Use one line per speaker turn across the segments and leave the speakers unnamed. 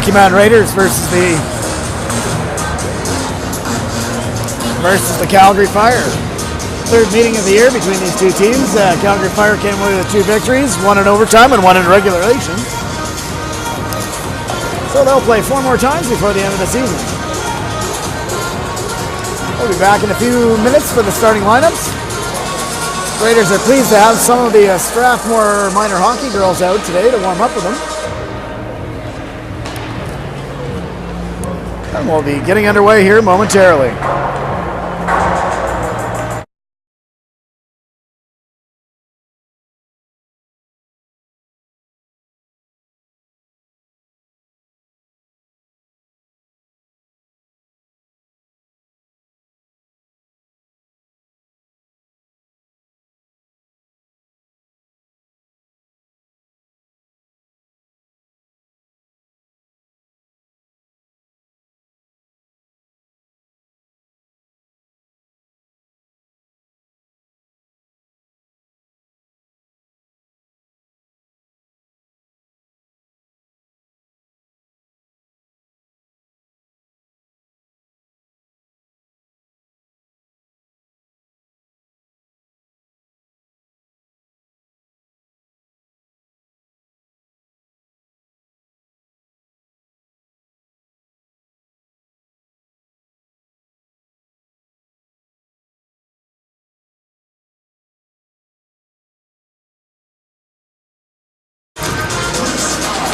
Rocky Mountain Raiders versus the Calgary Fire. Third meeting of the year between these two teams. Calgary Fire came away with 2 victories, one in overtime and one in regulation. So they'll play 4 more times before the end of the season. We'll be back in a few minutes for the starting lineups. Raiders are pleased to have some of the Strathmore minor hockey girls out today to warm up with them. And we'll be getting underway here momentarily.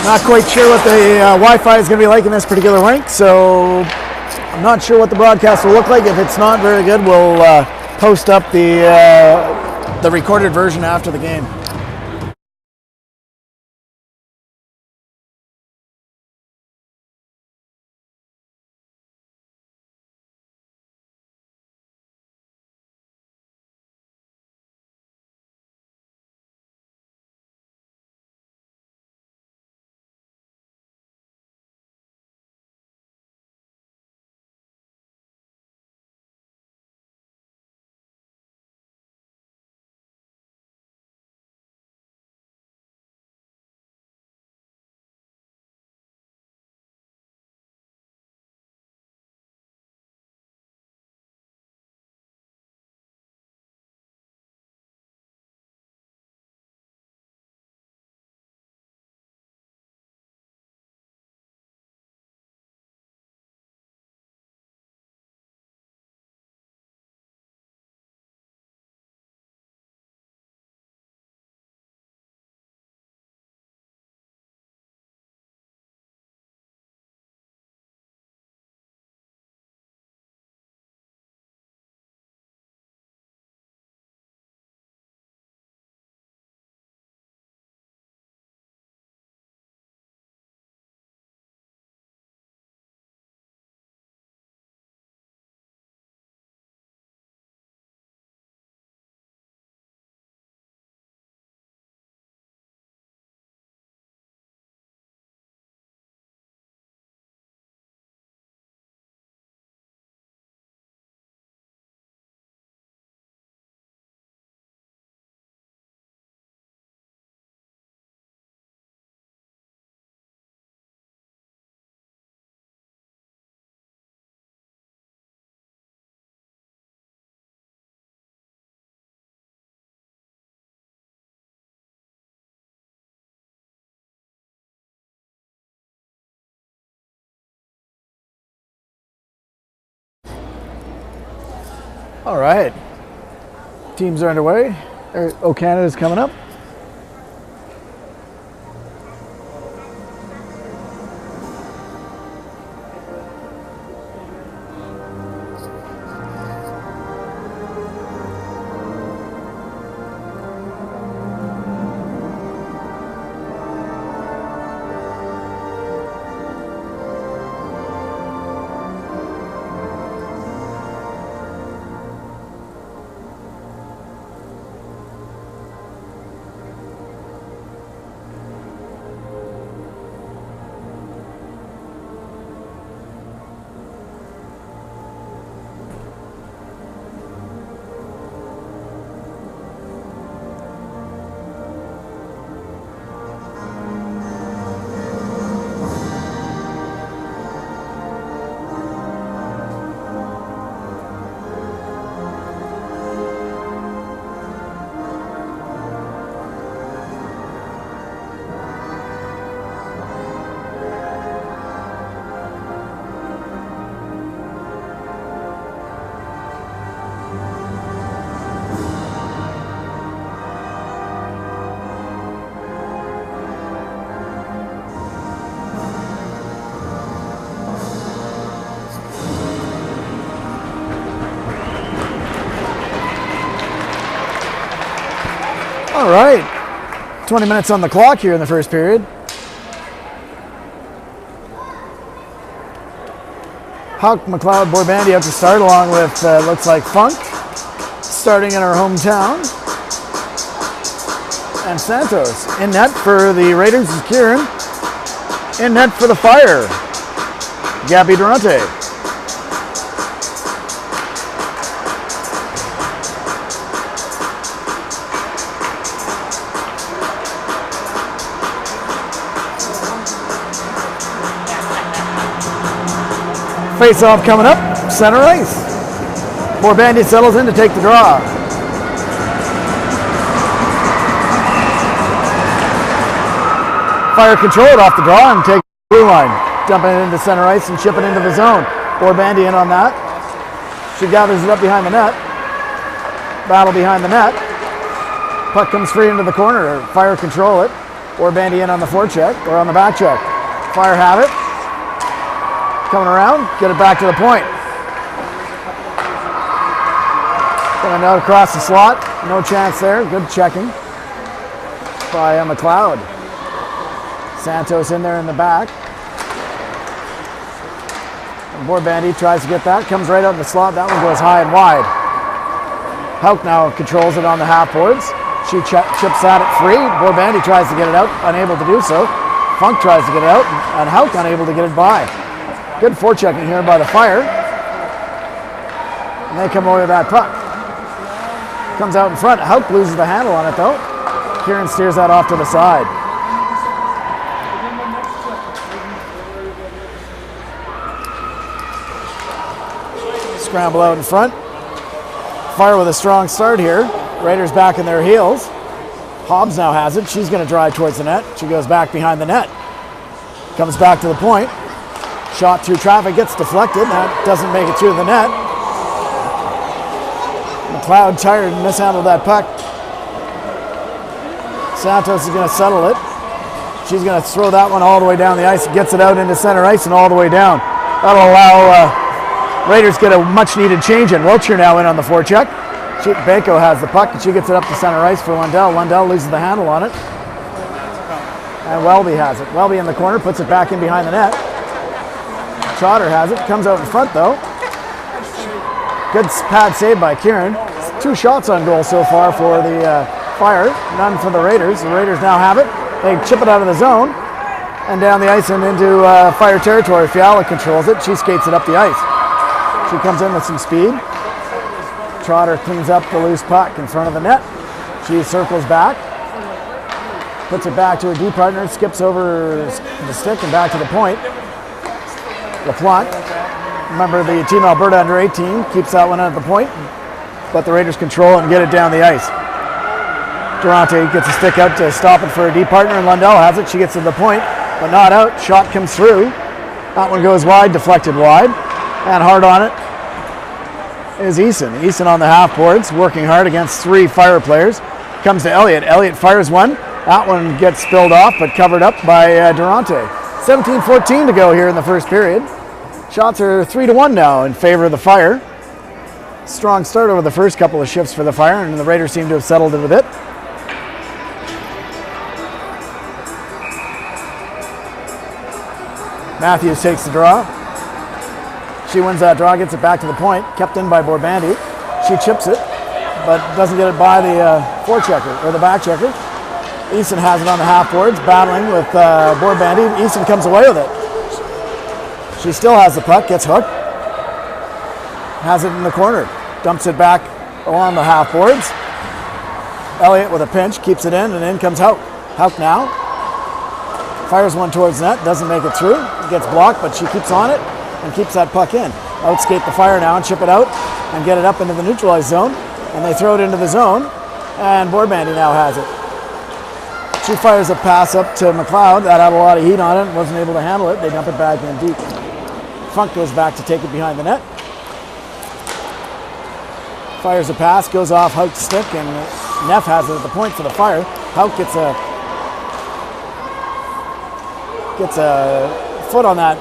Not quite sure what the Wi-Fi is going to be like in this particular rink, so I'm not sure what the broadcast will look like. If it's not very good, we'll post up the recorded version after the game. All right, teams are underway. Canada's coming up. All right. 20 minutes on the clock here in the first period. Hawk, McLeod, Borbandy out to start, along with, looks like Funk, starting in our hometown. And Santos. In net for the Raiders is Kieran. In net for the Fire, Gabby Durante. Face-off coming up, center ice. Borbandy settles in to take the draw. Fire controlled off the draw and take the blue line. Dumping it into center ice and chipping into the zone. Borbandy in on that. She gathers it up behind the net. Battle behind the net. Puck comes free into the corner. Fire control it. Borbandy in on the forecheck, or on the back check. Fire have it. Coming around, get it back to the point. Coming out across the slot, no chance there. Good checking by McLeod. Santos in there in the back. And Borbandy tries to get that, comes right out in the slot. That one goes high and wide. Hauk now controls it on the half boards. She chips at it free. Borbandy tries to get it out, unable to do so. Funk tries to get it out, and Hauk unable to get it by. Good forechecking here by the Fire. And they come away with that puck. Comes out in front. Hauk loses the handle on it though. Kieran steers that off to the side. Scramble out in front. Fire with a strong start here. Raiders back in their heels. Hobbs now has it. She's going to drive towards the net. She goes back behind the net. Comes back to the point. Shot through traffic, gets deflected. That doesn't make it through the net. McLeod tired and mishandled that puck. Santos is going to settle it. She's going to throw that one all the way down the ice. Gets it out into center ice and all the way down. That'll allow Raiders get a much needed change in. Wiltshire now in on the forecheck. Bako has the puck and she gets it up to center ice for Lundell. Lundell loses the handle on it. And Welby has it. Welby in the corner, puts it back in behind the net. Trotter has it, comes out in front though. Good pad save by Kieran. 2 shots on goal so far for the Fire, none for the Raiders. The Raiders now have it. They chip it out of the zone and down the ice and into Fire territory. Fiala controls it. She skates it up the ice. She comes in with some speed. Trotter cleans up the loose puck in front of the net. She circles back, puts it back to her D partner, skips over the stick and back to the point. LaPlante, remember the Team Alberta under 18, keeps that one at the point. Let the Raiders control and get it down the ice. Durante gets a stick out to stop it for a D partner, and Lundell has it. She gets to the point, but not out. Shot comes through. That one goes wide, deflected wide. And hard on it is Eason. Eason on the half boards, working hard against 3 Fire players. Comes to Elliott. Elliott fires one. That one gets spilled off, but covered up by Durante. 17-14 to go here in the first period. Shots are 3-1 now in favor of the Fire. Strong start over the first couple of shifts for the Fire, and the Raiders seem to have settled it a bit. Matthews takes the draw. She wins that draw, gets it back to the point, kept in by Borbandy. She chips it, but doesn't get it by the forechecker, or the back checker. Eason has it on the half boards, battling with Borbandy. Eason comes away with it. She still has the puck, gets hooked. Has it in the corner, dumps it back along the half boards. Elliott with a pinch, keeps it in, and in comes Hauk. Hauk now fires one towards net, doesn't make it through. It gets blocked, but she keeps on it and keeps that puck in. Outskate the Fire now and chip it out and get it up into the neutralized zone. And they throw it into the zone, and Borbandy now has it. She fires a pass up to McLeod. That had a lot of heat on it and wasn't able to handle it. They dump it back in deep. Funk goes back to take it behind the net. Fires a pass, goes off Hauk's stick, and Neff has it at the point for the Fire. Hauk gets a foot on that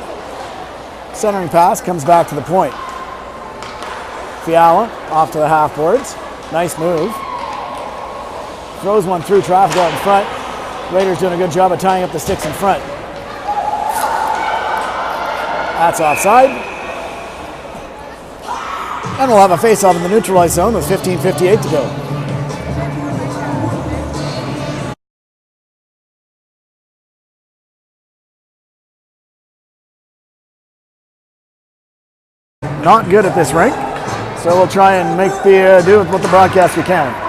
centering pass, comes back to the point. Fiala off to the half boards. Nice move. throws one through traffic out in front. Raiders doing a good job of tying up the sticks in front. That's offside. And we'll have a face-off in the neutralized zone with 15:58 to go. Not good at this rink, so we'll try and make the do with what the broadcast we can.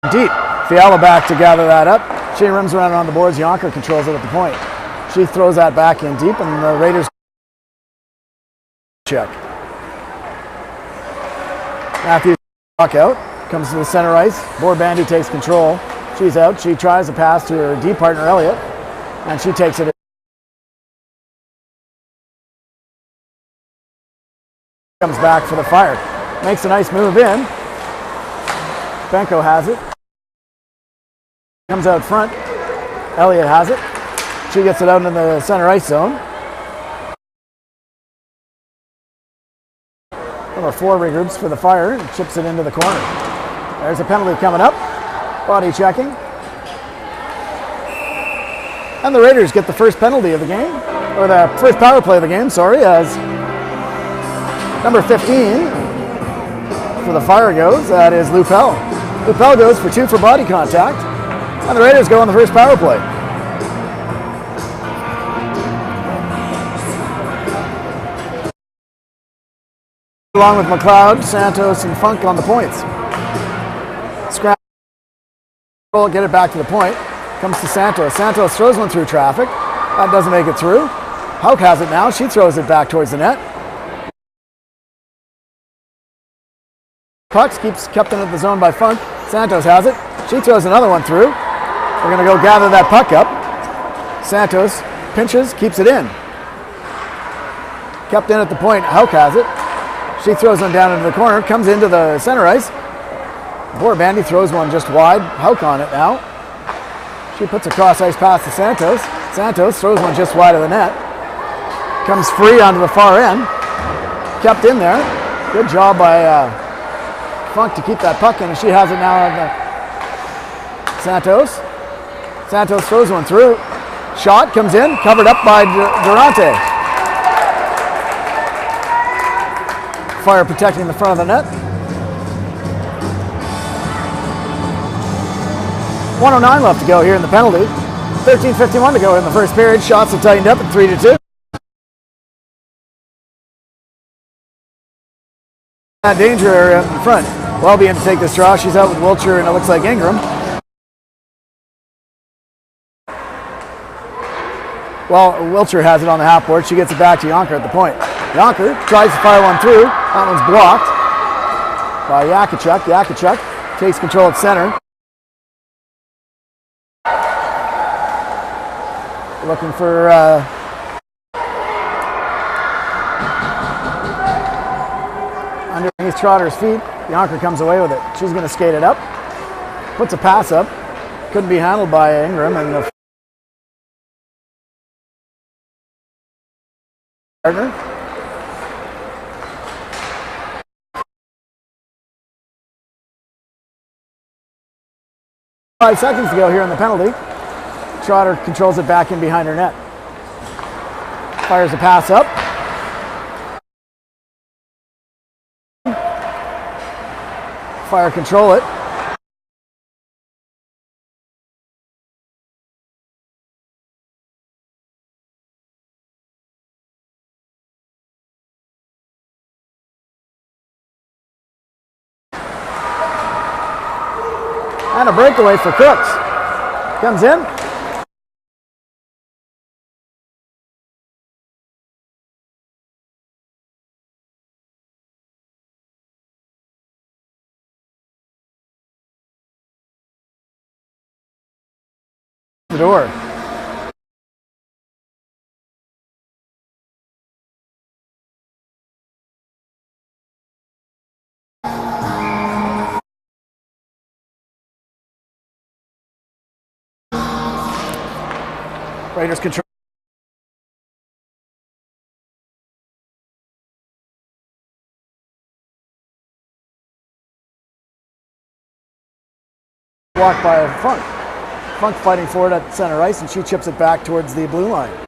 Deep. Fiala back to gather that up. She rims around on the boards. Yonker controls it at the point. She throws that back in deep, and the Raiders check. Matthews walk out. Comes to the center ice. Board Bandy takes control. She's out. She tries to pass to her D partner Elliott, and she takes it. Comes back for the Fire. Makes a nice move in. Benko has it. Comes out front. Elliott has it. She gets it out in the center ice zone. Number 4 regroups for the Fire and chips it into the corner. There's a penalty coming up. Body checking. And the Raiders get the first penalty of the game, or the first power play of the game, sorry, as number 15 for the Fire goes. That is Lupel. Lupel goes for 2 for body contact. And the Raiders go on the first power play. Along with McLeod, Santos, and Funk on the points. Scramble, get it back to the point. Comes to Santos. Santos throws one through traffic. That doesn't make it through. Hauk has it now. She throws it back towards the net. Pucks keeps kept in the zone by Funk. Santos has it. She throws another one through. We're going to go gather that puck up. Santos pinches, keeps it in. Kept in at the point. Hauk has it. She throws one down into the corner, comes into the center ice. Board Bandy throws one just wide. Hauk on it now. She puts a cross ice pass to Santos. Santos throws one just wide of the net. Comes free onto the far end. Kept in there. Good job by Funk to keep that puck in, and she has it now on the Santos. Santos throws one through. Shot comes in, covered up by Durante. Fire protecting the front of the net. 1:09 left to go here in the penalty. 13:51 to go in the first period. Shots have tightened up at 3-2. That danger area in front. Welby in to take this draw. She's out with Wiltshire, and it looks like Ingram. Well, Wiltshire has it on the half board. She gets it back to Yonker at the point. Yonker tries to fire one through. That one's blocked by Yakachuk. Yakachuk takes control at center. Looking for underneath Trotter's feet. Yonker comes away with it. She's going to skate it up. Puts a pass up. Couldn't be handled by Ingram, and the partner. Five seconds to go here in the penalty. Trotter controls it back in behind her net. Fires a pass up. Fire control it. And a breakaway for Crooks. Comes in. The door. Raiders control. Blocked by Funk. Funk fighting for it at center ice, and she chips it back towards the blue line.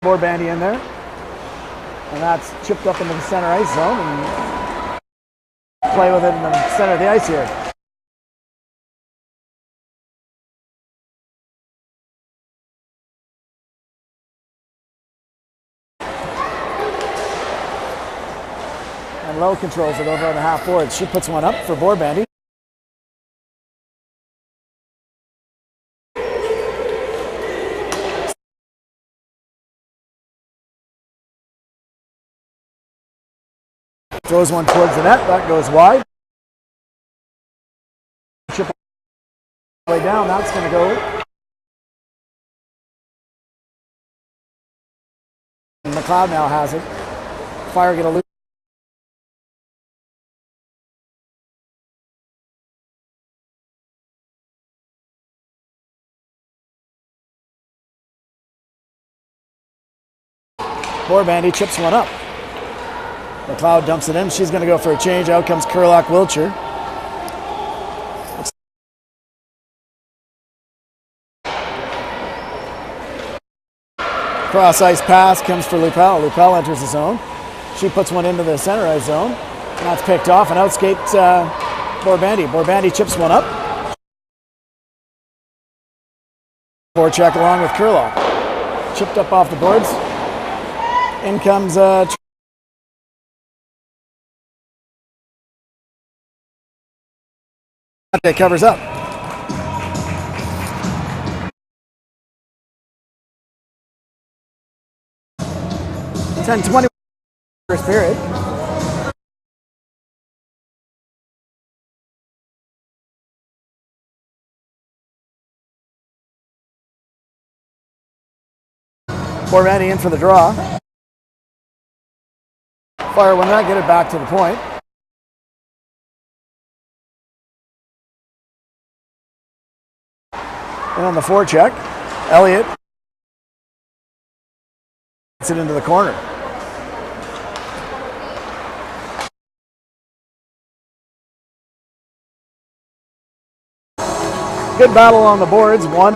Board bandy in there, and that's chipped up into the center ice zone, and play with it in the center of the ice here. And Lowe controls it over on the half boards. She puts one up for board bandy. Throws one towards the net, that goes wide. Chip way down, that's going to go. And McLeod now has it. Fire get a loop. Board bandy chips one up. McLeod dumps it in. She's going to go for a change. Out comes Kurlock-Wiltshire. Cross ice pass comes for Lupel. Lupel enters the zone. She puts one into the center ice zone. And that's picked off and out skates Borbandy. Borbandy chips one up. Forecheck along with Kurlock. Chipped up off the boards. In comes that covers up. (10:20) first period. Borbandy in for the draw. Fire when that, get it back to the point. And on the forecheck, Elliott gets it into the corner. Good battle on the boards. One.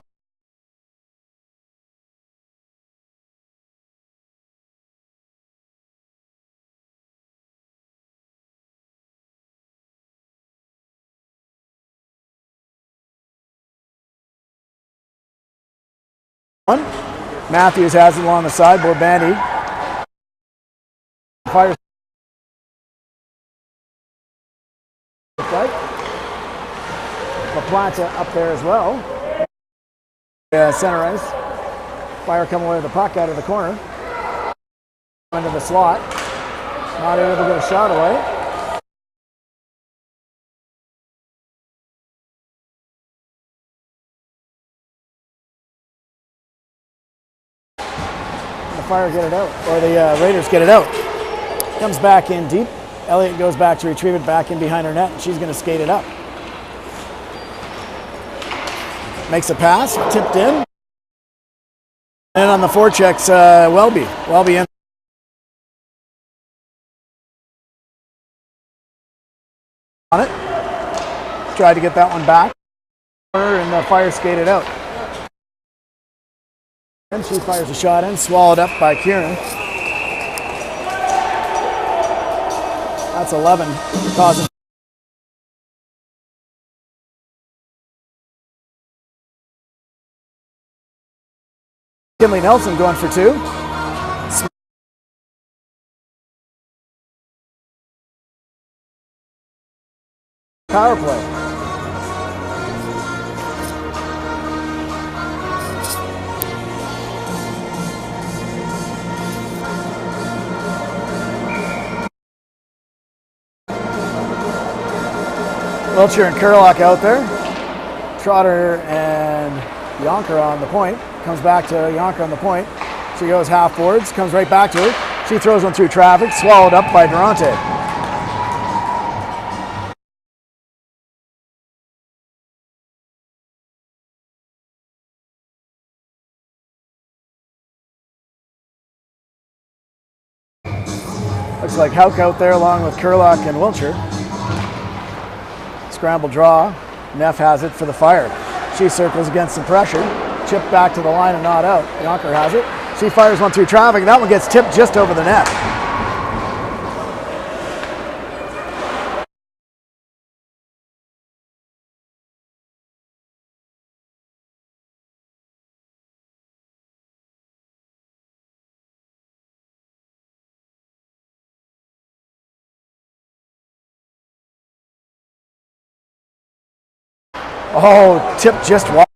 Matthews has it along the side. Borbandy fires. LaPlanta up there as well. Center ice. Fire coming away with the puck out of the corner. Into the slot. Not able to get a shot away. Fire get it out, or the Raiders get it out. Comes back in deep. Elliott goes back to retrieve it back in behind her net, and she's going to skate it up. Makes a pass, tipped in. And on the forechecks, Welby. Welby in. On it. Tried to get that one back. And the Fire skated out. And she fires a shot in, swallowed up by Kieran. That's 11. Causing Kinley Nelson going for two. Power play. Wiltshire and Kurlock out there. Trotter and Yonker on the point. Comes back to Yonker on the point. She goes half boards, comes right back to her. She throws one through traffic, swallowed up by Durante. Looks like Hauk out there along with Kurlock and Wiltshire. Scramble draw. Neff has it for the Fire. She circles against some pressure. Chip back to the line and not out. Yonker has it. She fires one through traffic. That one gets tipped just over the net. Oh, tipped just wide.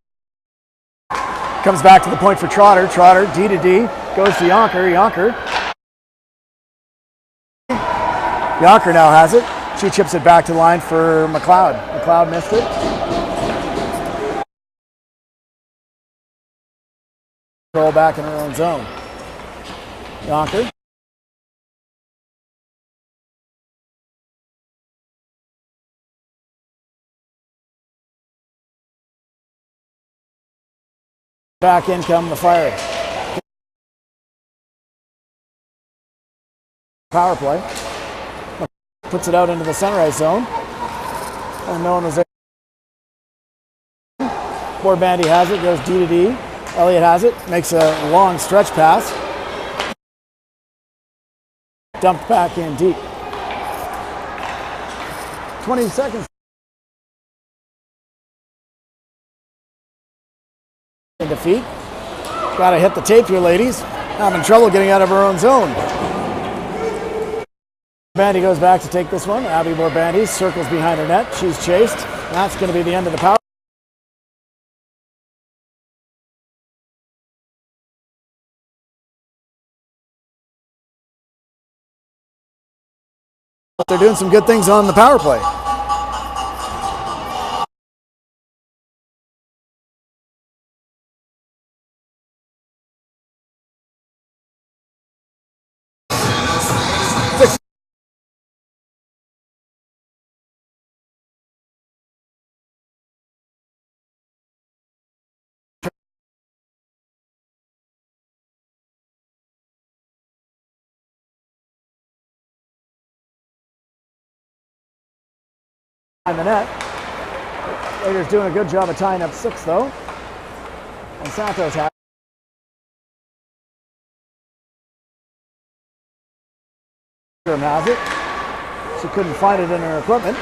Comes back to the point for Trotter. Trotter, D to D, goes to Yonker. Yonker now has it. She chips it back to the line for McLeod. McLeod missed it. Roll back in her own zone. Yonker. Back in come the Fire. Power play. Puts it out into the center ice zone. And no one was there. Poor Bandy has it, goes D to D. Elliott has it, makes a long stretch pass. Dumped back in deep. 20 seconds. In defeat. Gotta hit the tape here, ladies. Having trouble getting out of her own zone. Bandy goes back to take this one. Abby Borbandy circles behind her net. She's chased. That's going to be the end of the power. They're doing some good things on the power play. The net. Raiders doing a good job of tying up 6 though. And Santos has it. She couldn't find it in her equipment.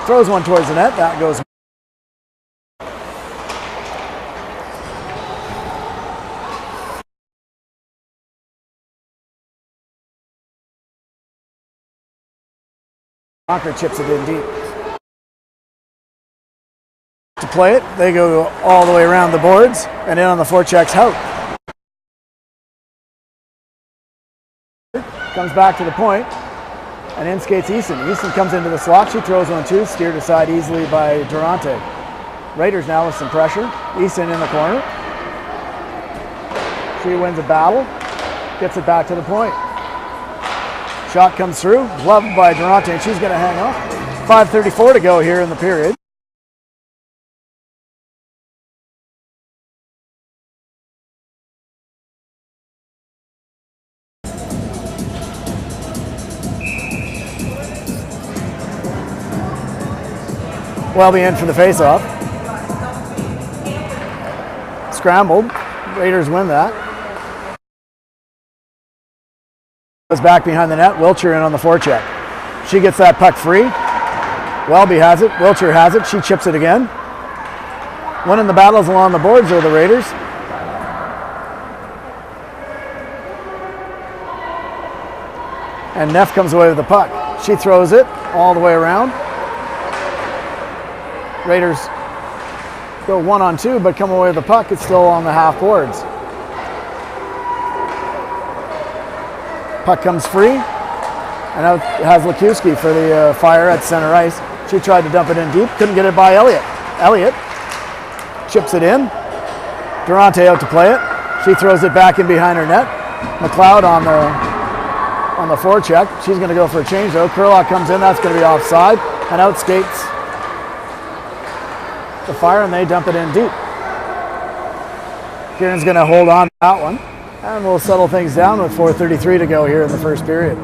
Throws one towards the net. That goes. Yonker chips it in deep. To play it, they go all the way around the boards and in on the forechecks Hauk. Comes back to the point and in skates Easton. Easton comes into the slot. She throws one too, steered aside easily by Durante. Raiders now with some pressure. Easton in the corner. She wins a battle, gets it back to the point. Shot comes through, gloved by Durante, and she's going to hang on. 5:34 to go here in the period. Welby in for the face-off. Scrambled. Raiders win that. Goes back behind the net. Wiltshire in on the forecheck. She gets that puck free. Welby has it. Wiltshire has it. She chips it again. Winning the battles along the boards are the Raiders. And Neff comes away with the puck. She throws it all the way around. Raiders go 1-on-2, but come away with the puck. It's still on the half boards. Puck comes free, and out has Lekuski for the Fire at center ice. She tried to dump it in deep, couldn't get it by Elliott. Elliott chips it in. Durante out to play it. She throws it back in behind her net. McLeod on the forecheck. She's going to go for a change though. Kurlock comes in, that's going to be offside, and out skates the Fire, and they dump it in deep. Kieran's going to hold on to that one. And we'll settle things down with 4:33 to go here in the first period.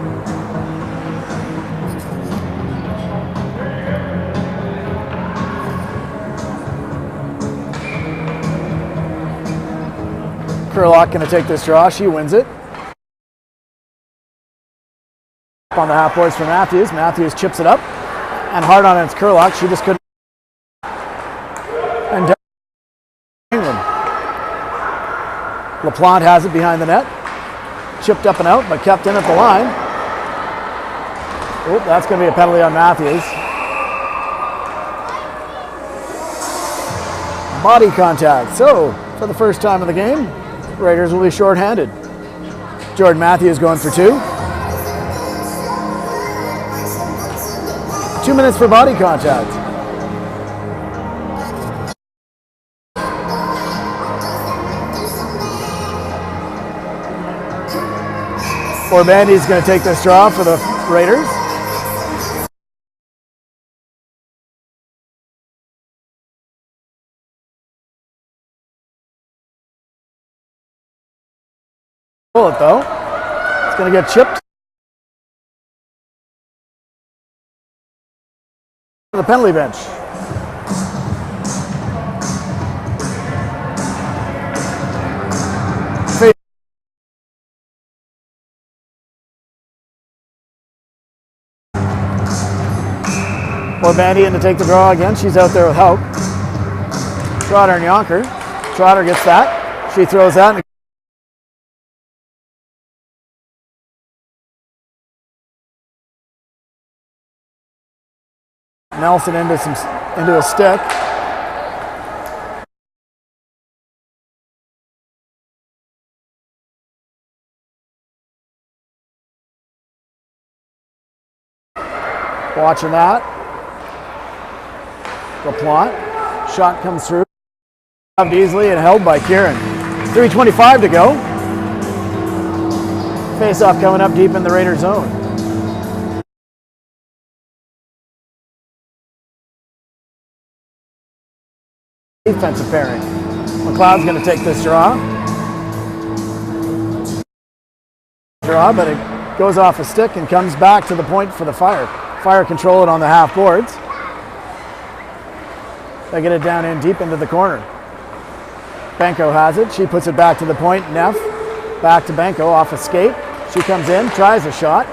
Kurlock going to take this draw. She wins it. On the half boards for Matthews. Matthews chips it up. And hard on it's Kurlock. She just couldn't. And England. LaPlante has it behind the net. Chipped up and out, but kept in at the line. Oh, that's going to be a penalty on Matthews. Body contact. So, for the first time of the game, Raiders will be shorthanded. Jordan Matthews going for 2. 2 minutes for body contact. Orbandi's going to take this draw for the Raiders. Pull it though. It's going to get chipped. The penalty bench. Orbandi in to take the draw again. She's out there with help. Trotter and Yonker. Trotter gets that. She throws that. Nelson into a stick. Watching that. LaPlante. Shot comes through. Easily and held by Kieran. 3:25 to go. Face-off coming up deep in the Raider zone. Defensive pairing. McLeod's going to take this draw. But it goes off a stick and comes back to the point for the Fire. Fire control it on the half boards. They get it down in deep into the corner. Benko has it. She puts it back to the point. Neff back to Benko off a skate. She comes in, tries a shot.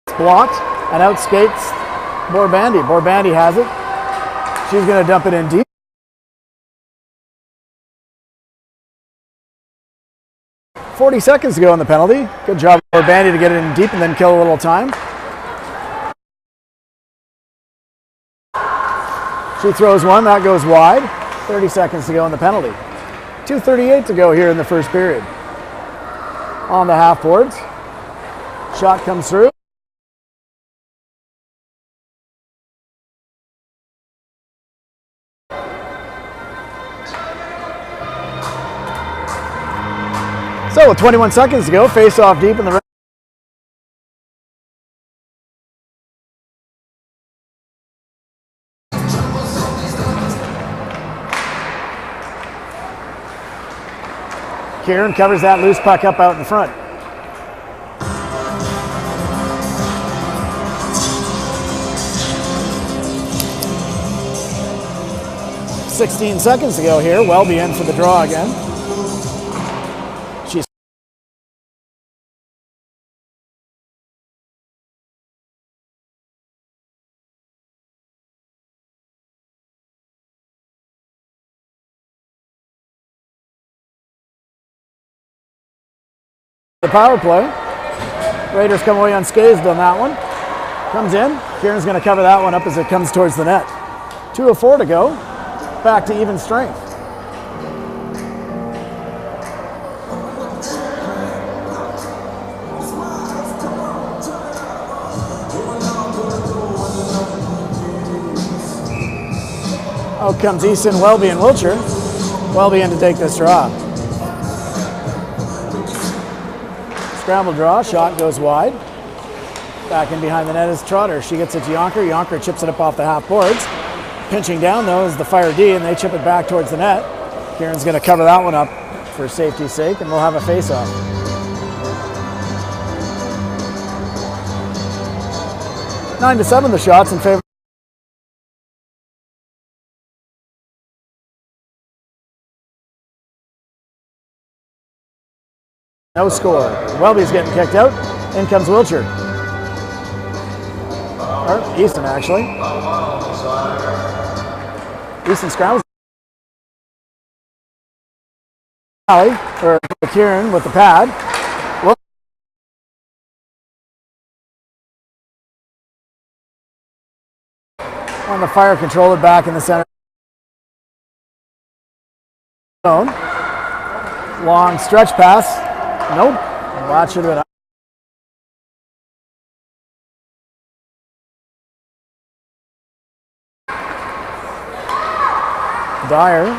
It's blocked and out skates Borbandi. Borbandi has it. She's going to dump it in deep. .40 seconds to go on the penalty. Good job for Borbandi to get it in deep and then kill a little time. She throws one, that goes wide. 30 seconds to go on the penalty. 2:38 to go here in the first period. On the half boards. Shot comes through. So with 21 seconds to go, face off deep in the Kieran covers that loose puck up out in front. .16 seconds to go here. Welby in for the draw again. She's the power play. Raiders come away unscathed on that one. Comes in. Kieran's going to cover that one up as it comes towards the net. 2:04 to go. Back to even strength. Out comes Easton, Welby, and Wiltshire. Welby in to take this draw. Scramble draw, shot goes wide. Back in behind the net is Trotter. She gets it to Yonker. Yonker chips it up off the half boards. Pinching down, though, is the Fire D, and they chip it back towards the net. Kieran's going to cover that one up for safety's sake, and we'll have a face-off. Nine to 7 the shots in favor. No score. Welby's getting kicked out. In comes Wiltshire. Or Easton, actually. Easton scrambles. For Kieran with the pad. And the Fire control it back in the center zone. Long stretch pass. Nope. That should have been. Dyer.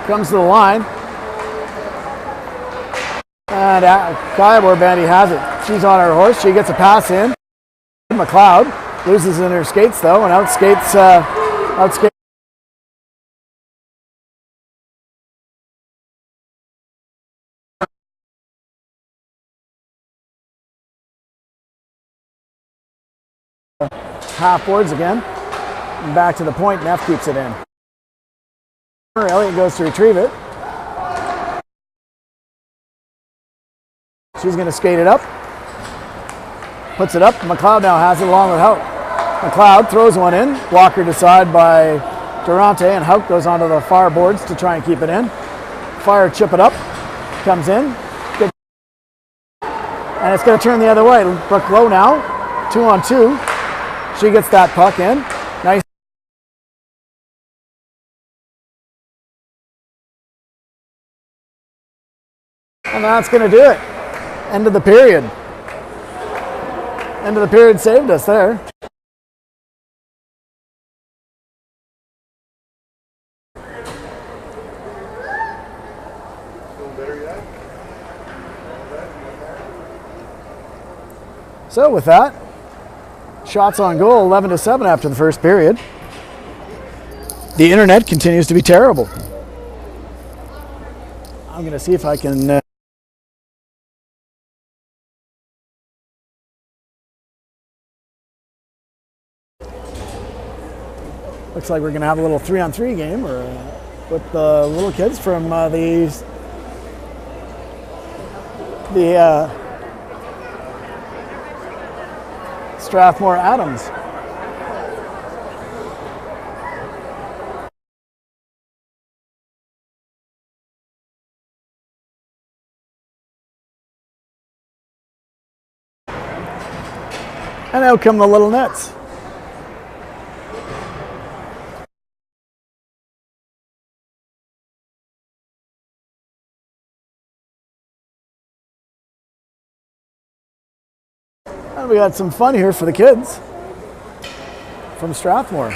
Comes to the line. And Kaya Bandy has it. She's on her horse. She gets a pass in. McLeod loses in her skates though and outskates half boards again. And back to the point. Neff keeps it in. Elliott goes to retrieve it. She's going to skate it up. Puts it up. McLeod now has it along with Houck. McLeod throws one in. Blocker aside by Durante, and Houck goes onto the far boards to try and keep it in. Fire chip it up. Comes in. Good. And it's going to turn the other way. Brooke Lowe now. 2-on-2. She gets that puck in. Nice. And that's going to do it. End of the period. End of the period saved us there. So with that, shots on goal, 11 to 7 after the first period. The internet continues to be terrible. I'm going to see if I can... Looks like we're going to have a little 3-on-3 game with the little kids from the Strathmore Adams. And out come the little nets. And we got some fun here for the kids from Strathmore.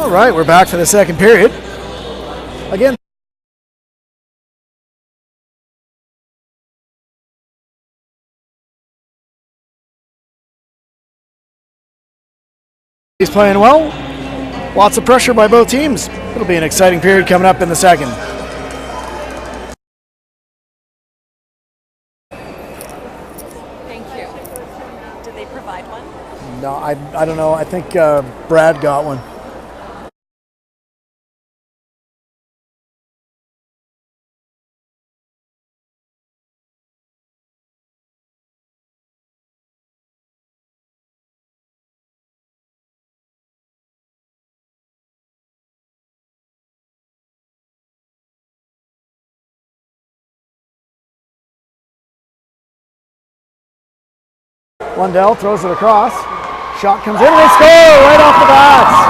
All right, we're back for the second period. Again, he's playing well. Lots of pressure by both teams. It'll be an exciting period coming up in the second.
Thank you. Did they provide one?
No, I don't know. I think Brad got one. Lundell throws it across. Shot comes in and they score right off the bats.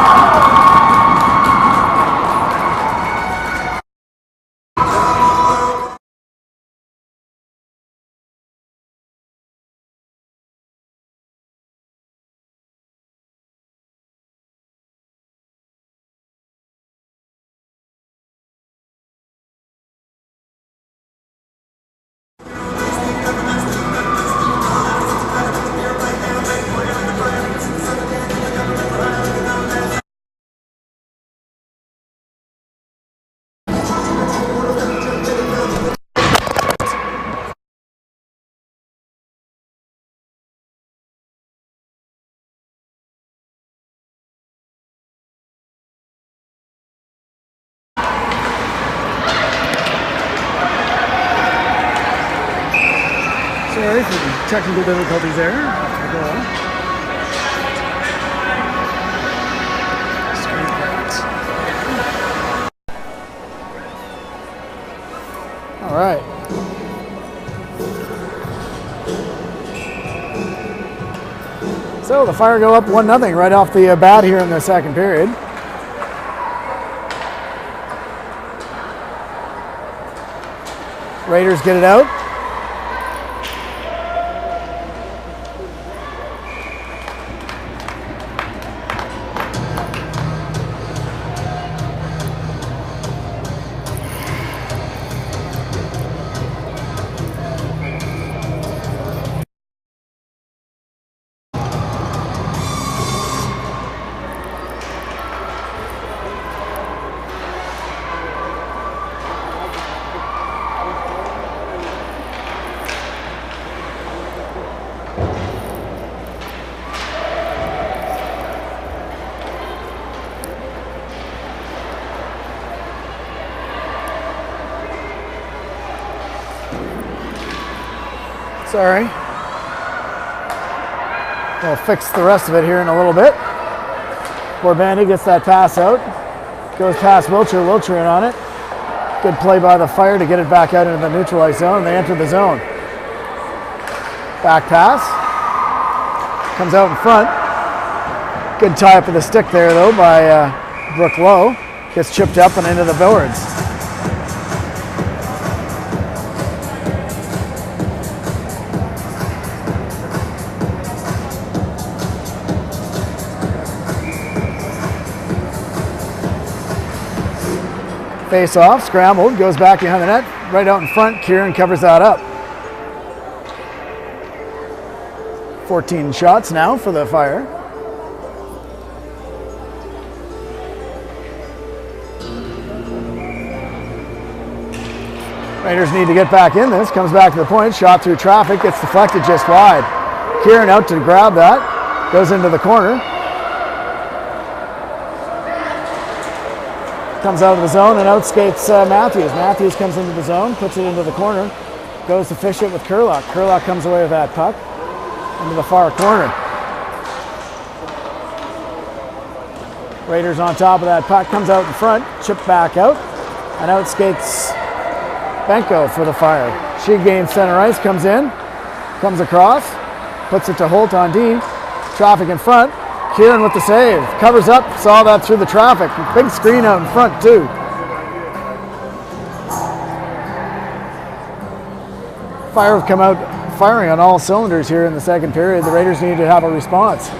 Sorry for the technical difficulties there. All right. So the Fire go up 1-0 right off the bat here in the second period. Raiders get it out. Sorry. We'll fix the rest of it here in a little bit. Borbandy gets that pass out. Goes past Wilcher. Wilcher in on it. Good play by the Fire to get it back out into the neutralized zone. They enter the zone. Back pass. Comes out in front. Good tie up of the stick there though by Brooke Lowe. Gets chipped up and into the boards. Face off, scrambled, goes back behind the net, right out in front. Kieran covers that up. 14 shots now for the Fire. Raiders need to get back in this. Comes back to the point, shot through traffic, gets deflected just wide. Kieran out to grab that, goes into the corner. Comes out of the zone and outskates Matthews. Matthews comes into the zone, puts it into the corner, goes to fish it with Kurlock. Kurlock comes away with that puck into the far corner. Raiders on top of that puck, comes out in front, chipped back out, and outskates Benko for the Fire. She gains center ice, comes in, comes across, puts it to Holt on D. Traffic in front. Kieran with the save, covers up, saw that through the traffic. Big screen out in front too. Fire have come out firing on all cylinders here in the second period. The Raiders need to have a response.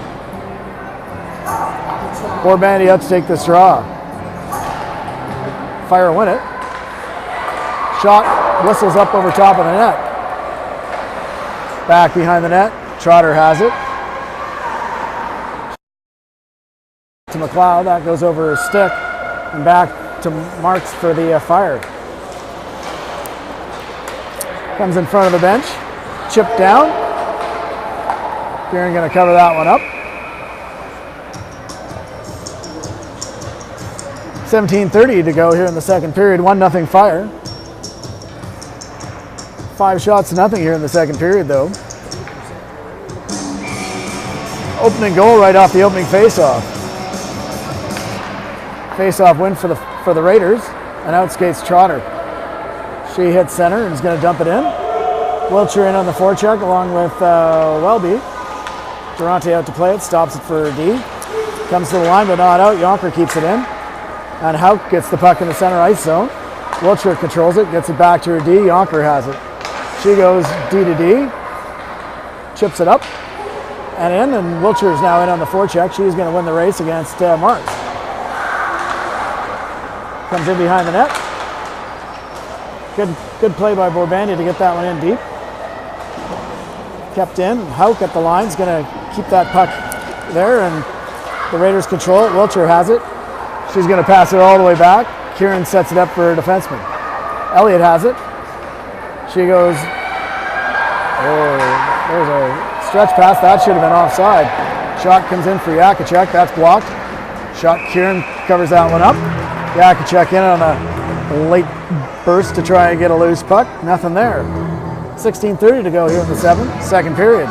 Borbandy out to take this draw. Fire win it. Shot whistles up over top of the net. Back behind the net. Trotter has it. To McLeod, that goes over his stick. And back to Marks for the fire. Comes in front of the bench. Chip down. Kieran going to cover that one up. 17:30 to go here in the second period. 1-0 Fire. 5 shots to nothing here in the second period, though. Opening goal right off the opening faceoff. Faceoff win for the Raiders, and out skates Trotter. She hits center and is going to dump it in. Wiltshire in on the forecheck along with Welby. Durante out to play it, stops it for D. Comes to the line but not out. Yonker keeps it in. And Hauk gets the puck in the center ice zone. Wiltshire controls it, gets it back to her D. Yonker has it. She goes D to D. Chips it up and in, and Wiltshire is now in on the forecheck. She's going to win the race against Marks. Comes in behind the net. Good play by Borbandy to get that one in deep. Kept in. Hauk at the line is going to keep that puck there, and the Raiders control it. Wiltshire has it. She's going to pass it all the way back. Kieran sets it up for her defenseman. Elliott has it. She goes, oh, there's a stretch pass. That should have been offside. Shot comes in for Yakacek. That's blocked. Shot, Kieran covers that one up. Yakacek in on a late burst to try and get a loose puck. Nothing there. 16:30 to go here in the second period.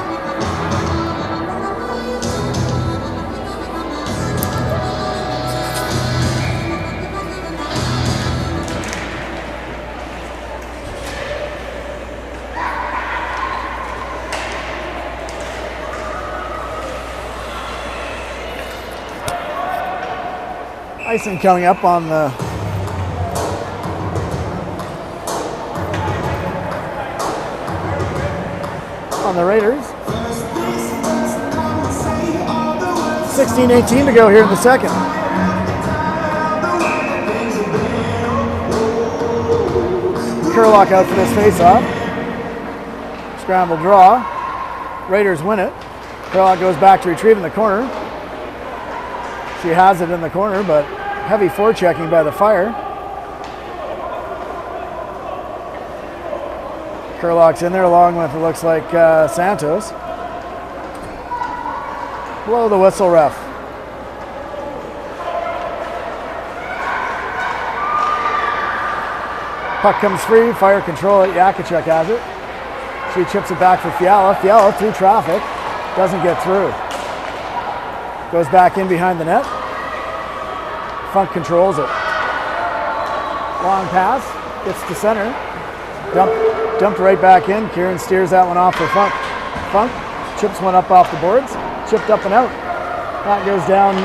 Icing coming up on the Raiders. 16:18 to go here in the second. Kurlock out for this face-off. Scramble draw. Raiders win it. Kurlock goes back to retrieve in the corner. She has it in the corner, but heavy forechecking by the Fire. Kurlock's in there along with, it looks like, Santos. Blow the whistle, ref. Puck comes free, Fire control it, Yakacek has it. She chips it back for Fiala. Fiala through traffic, doesn't get through. Goes back in behind the net. Funk controls it. Long pass, gets to center. Dumped right back in. Kieran steers that one off for Funk. Funk chips one up off the boards. Chipped up and out. That goes down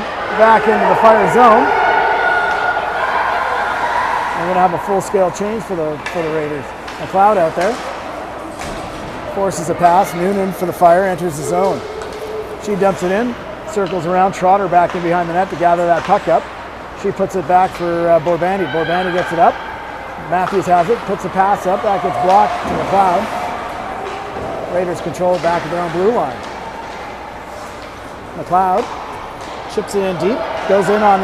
back into the Fire zone. We're going to have a full-scale change for the Raiders. McLeod out there. Forces a pass. Noonan for the Fire enters the zone. She dumps it in. Circles around. Trotter back in behind the net to gather that puck up. She puts it back for Borbandy. Borbandy gets it up. Matthews has it, puts a pass up, that gets blocked to McLeod. Raiders control it back at their own blue line. McLeod chips it in deep, goes in on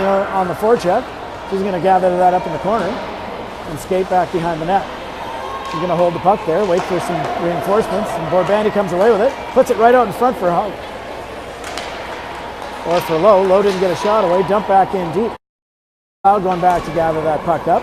the forecheck. She's going to gather that up in the corner and skate back behind the net. She's going to hold the puck there, wait for some reinforcements, and Borbandy comes away with it, puts it right out in front for Hauk. Or for Lowe. Lowe didn't get a shot away, dump back in deep. McLeod going back to gather that puck up.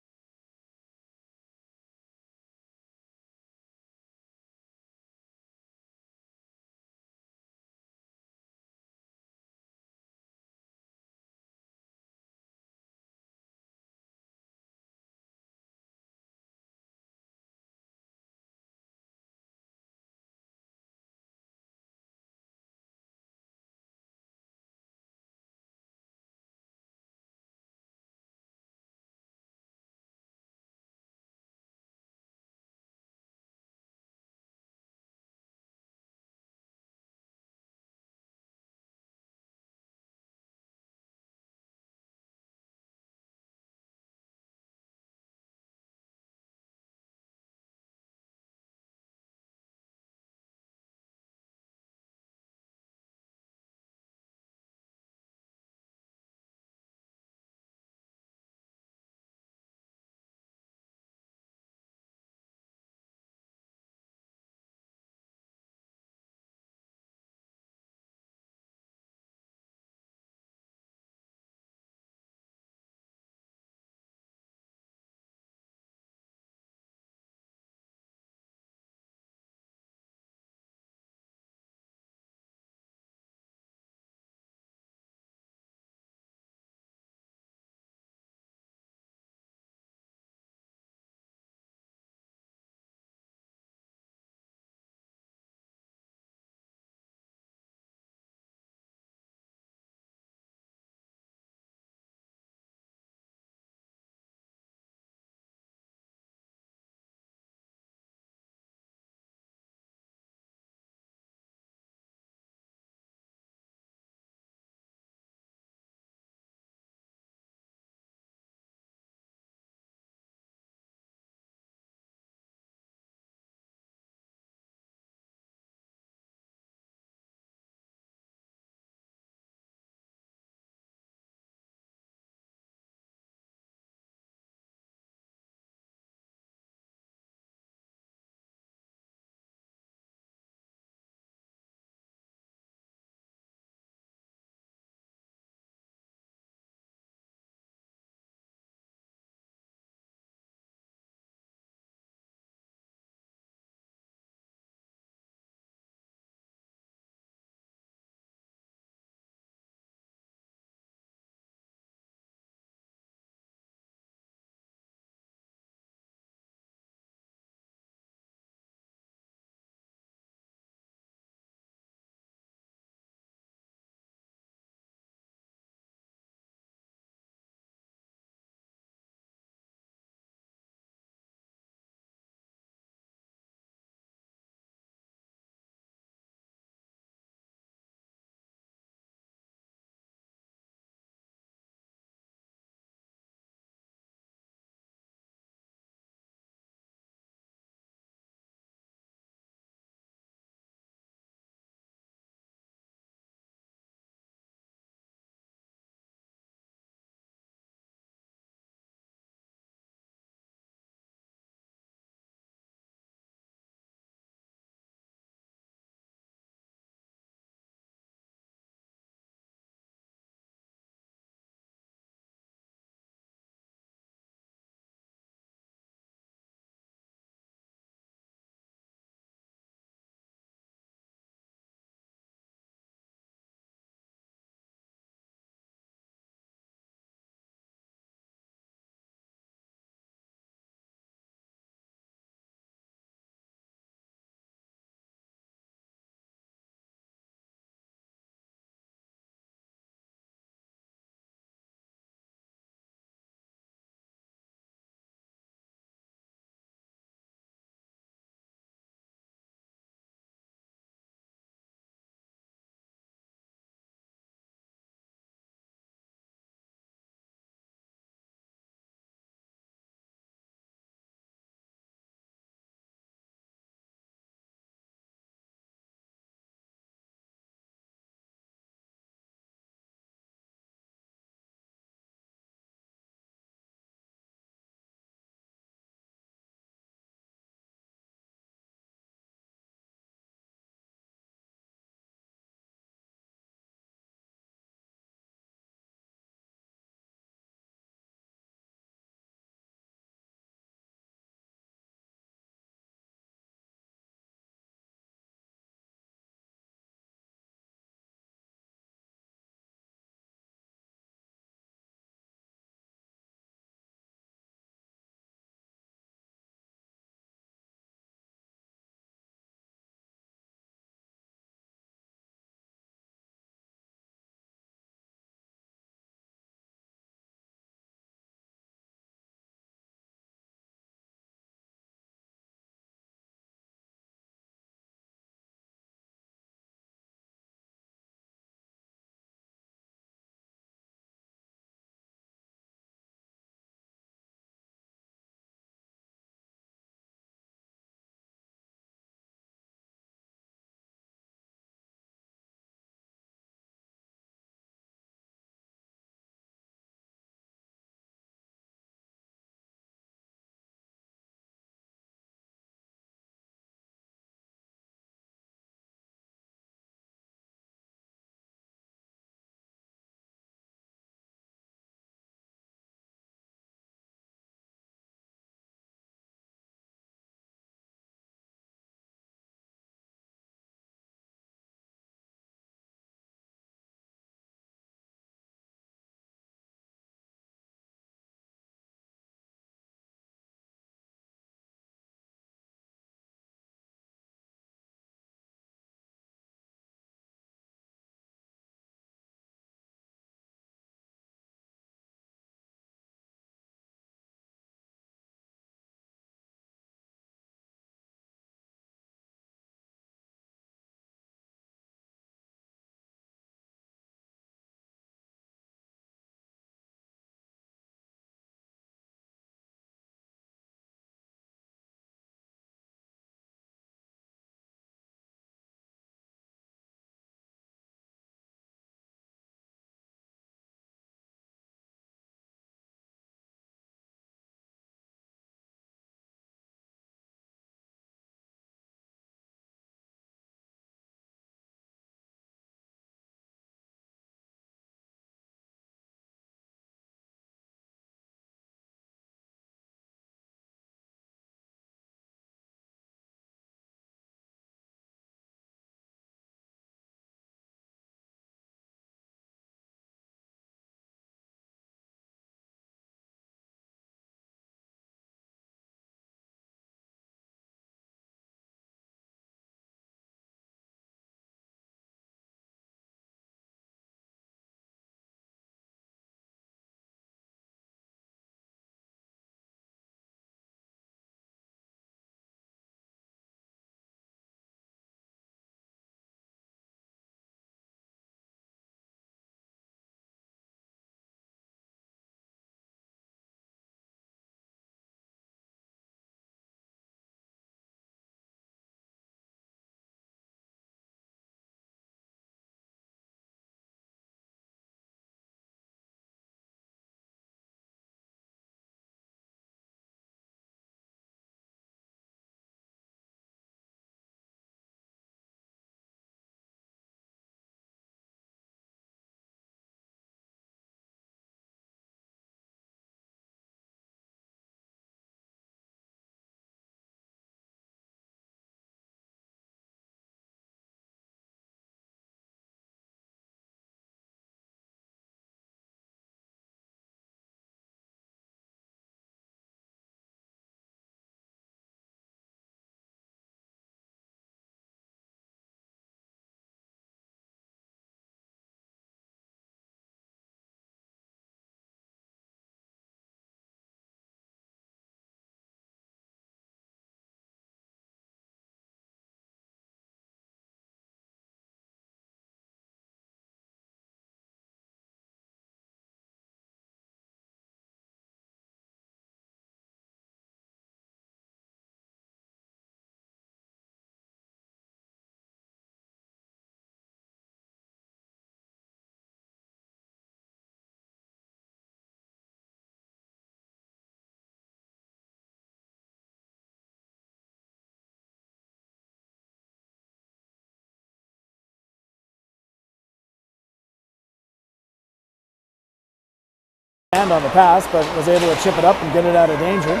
hand on the pass, but was able to chip it up and get it out of danger.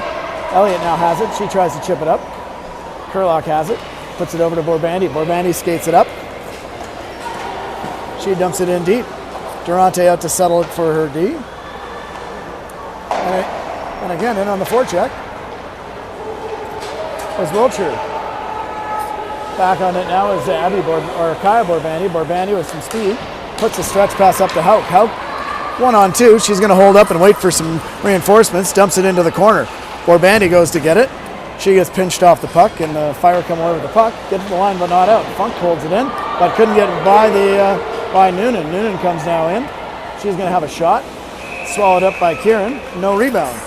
Elliott now has it. She tries to chip it up. Kurlock has it. Puts it over to Borbandi. Borbandi skates it up. She dumps it in deep. Durante out to settle it for her D. And again, in on the forecheck was Wiltshire. Back on it now is Kaya Borbandi. Borbandi with some speed. Puts a stretch pass up to Hauk. Hauk 1-on-2. She's going to hold up and wait for some reinforcements. Dumps it into the corner. Borbandi goes to get it. She gets pinched off the puck, and the Fire come over the puck. Gets to the line, but not out. Funk holds it in, but couldn't get it by Noonan. Noonan comes now in. She's going to have a shot. Swallowed up by Kieran. No rebound.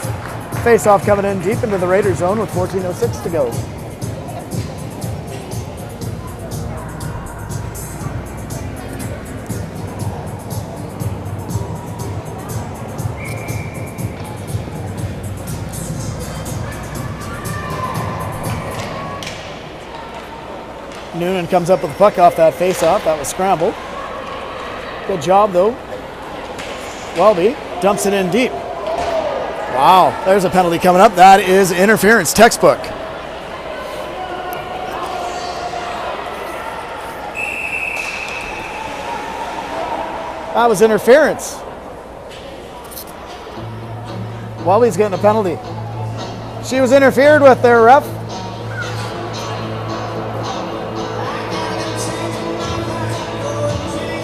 Face-off coming in deep into the Raiders zone with 14:06 to go. Noonan comes up with the puck off that face-off. That was scrambled. Good job, though. Welby dumps it in deep. Wow, there's a penalty coming up. That is interference, textbook. That was interference. Welby's getting a penalty. She was interfered with there, ref.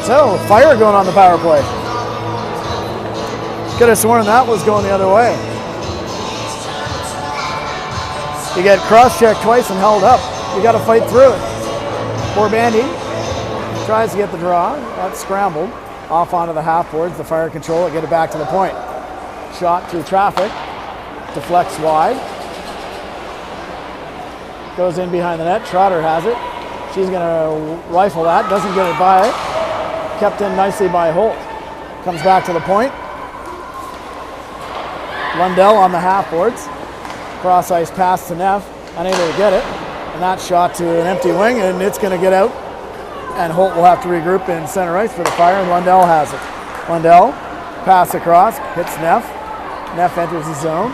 So, Fire going on the power play. Could have sworn that was going the other way. You get cross-checked twice and held up. You got to fight through it. Borbandi tries to get the draw. That's scrambled. Off onto the half boards. The Fire control it, get it back to the point. Shot through traffic. Deflects wide. Goes in behind the net. Trotter has it. She's going to rifle that. Doesn't get it by it. Kept in nicely by Holt. Comes back to the point. Lundell on the half boards. Cross ice pass to Neff. Unable to get it. And that shot to an empty wing, and it's going to get out. And Holt will have to regroup in center ice for the Fire, and Lundell has it. Lundell, pass across, hits Neff. Neff enters the zone.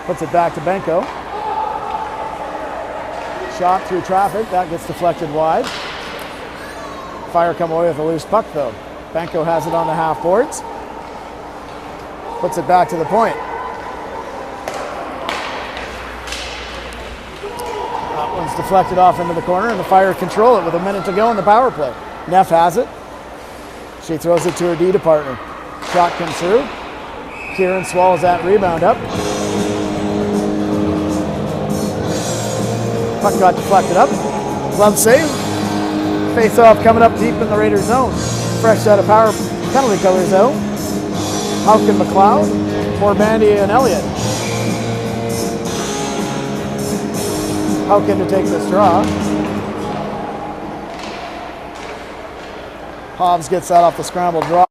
Puts it back to Benko. Shot through traffic. That gets deflected wide. Fire come away with a loose puck, though. Benko has it on the half boards. Puts it back to the point. That one's deflected off into the corner, and the Fire control it with a minute to go in the power play. Neff has it. She throws it to her D partner. Shot comes through. Kieran swallows that rebound up. Puck got deflected up. Glove save. Face-off coming up deep in the Raiders zone. Fresh set of power penalty colors out. Hauk and McLeod, Borbandi and Elliott. Hauk in to take this draw. Hobbs gets that off the scramble draw.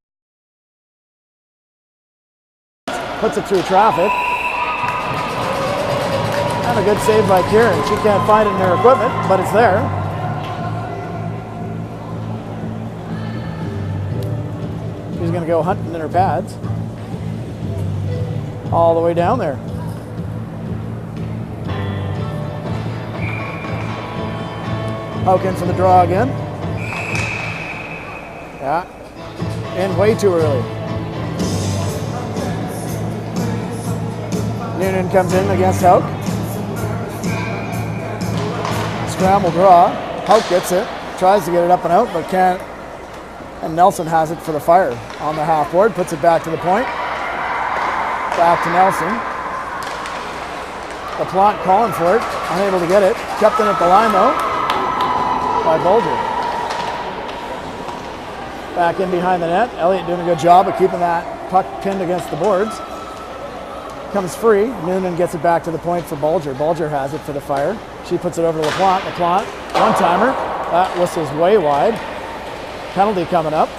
Puts it through traffic. And a good save by Kieran. She can't find it in her equipment, but it's there. She's going to go hunting in her pads. All the way down there. Hauk in for the draw again. Yeah. In way too early. Noonan comes in against Hauk. Scramble draw. Hauk gets it. Tries to get it up and out, but can't. And Nelson has it for the Fire on the half board. Puts it back to the point. Back to Nelson. The Plante calling for it. Unable to get it. Kept in at the line though by Bulger. Back in behind the net. Elliott doing a good job of keeping that puck pinned against the boards. Comes free. Noonan gets it back to the point for Bulger. Bulger has it for the Fire. She puts it over to LaPlante. LaPlante, one-timer. That whistles way wide. Penalty coming up.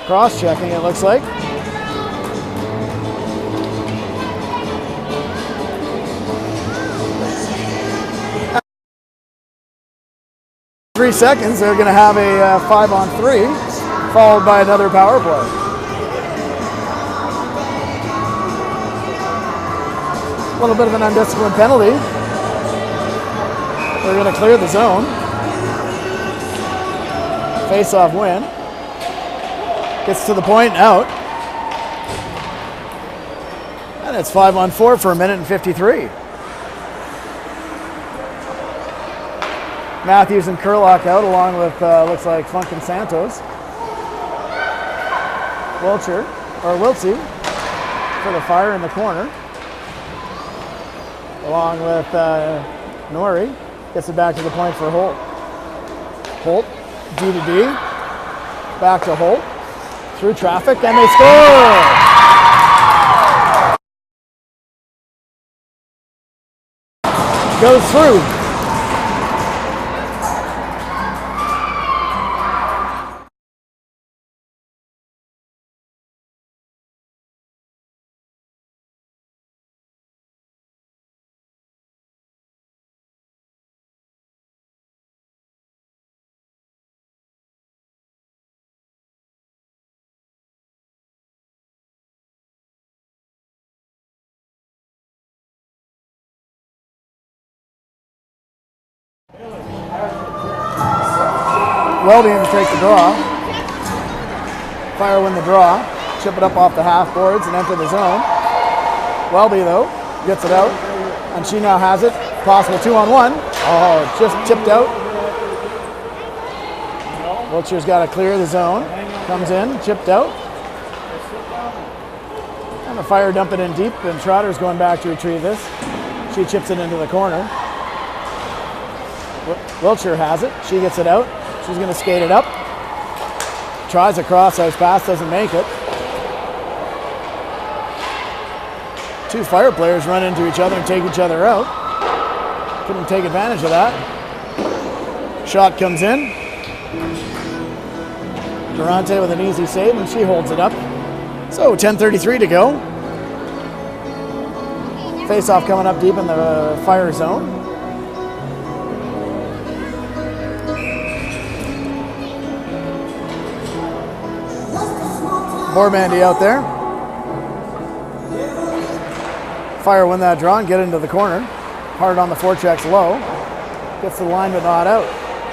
Cross-checking, it looks like. 3 seconds, they're going to have a 5-on-3, followed by another power play. A little bit of an undisciplined penalty. They're going to clear the zone. Face-off win. Gets to the point and out. And it's 5-on-4 for 1:53. Matthews and Kurlock out, along with, looks like Funk and Santos. Wiltsey for the Fire in the corner. Along with Norrie. Gets it back to the point for Holt. Holt, D to D. Back to Holt. Through traffic, and they score! Goes through. Welby to take the draw. Fire win the draw. Chip it up off the half boards and enter the zone. Welby, though, gets it out. And she now has it. Possible 2-on-1. Oh, just chipped out. Wiltshire's got to clear the zone. Comes in, chipped out. And the Fire dump it in deep, and Trotter's going back to retrieve this. She chips it into the corner. Wiltshire has it. She gets it out. She's going to skate it up. Tries a cross-ice pass, doesn't make it. Two Fire players run into each other and take each other out. Couldn't take advantage of that. Shot comes in. Durante with an easy save, and she holds it up. So 10:33 to go. Face-off coming up deep in the Fire zone. Borbandy out there. Fire win that draw and get into the corner. Hard on the forechecks, Low. Gets the line but not out.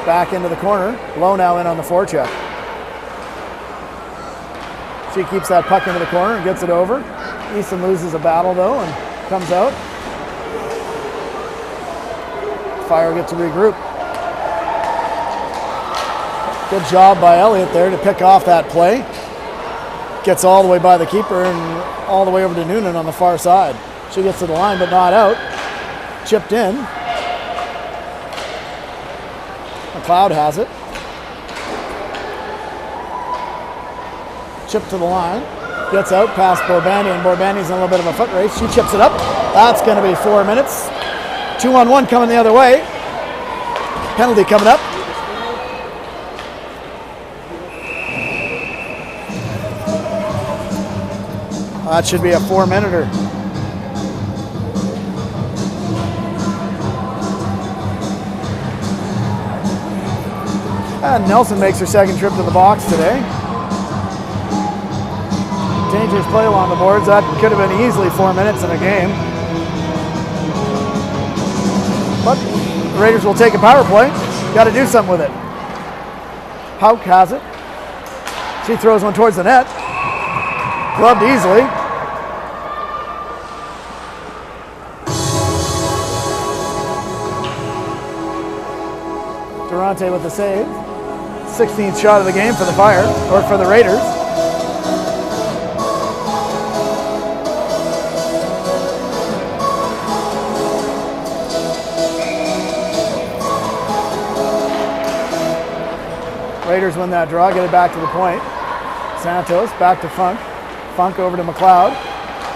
Back into the corner. Low now in on the forecheck. She keeps that puck into the corner and gets it over. Easton loses a battle though and comes out. Fire get to regroup. Good job by Elliott there to pick off that play. Gets all the way by the keeper and all the way over to Noonan on the far side. She gets to the line but not out. Chipped in. McLeod has it. Chipped to the line. Gets out past Borbandy, and Borbandy's in a little bit of a foot race. She chips it up. That's going to be 4 minutes. 2-on-1 coming the other way. Penalty coming up. That should be a 4-minute. And Nelson makes her second trip to the box today. Dangerous play along the boards. That could have been easily 4 minutes in a game. But the Raiders will take a power play. Got to do something with it. Hauk has it. She throws one towards the net. Gloved easily. Durante with the save. 16th shot of the game for the Fire, or for the Raiders. Raiders win that draw, get it back to the point. Santos back to Funk. Funk over to McLeod.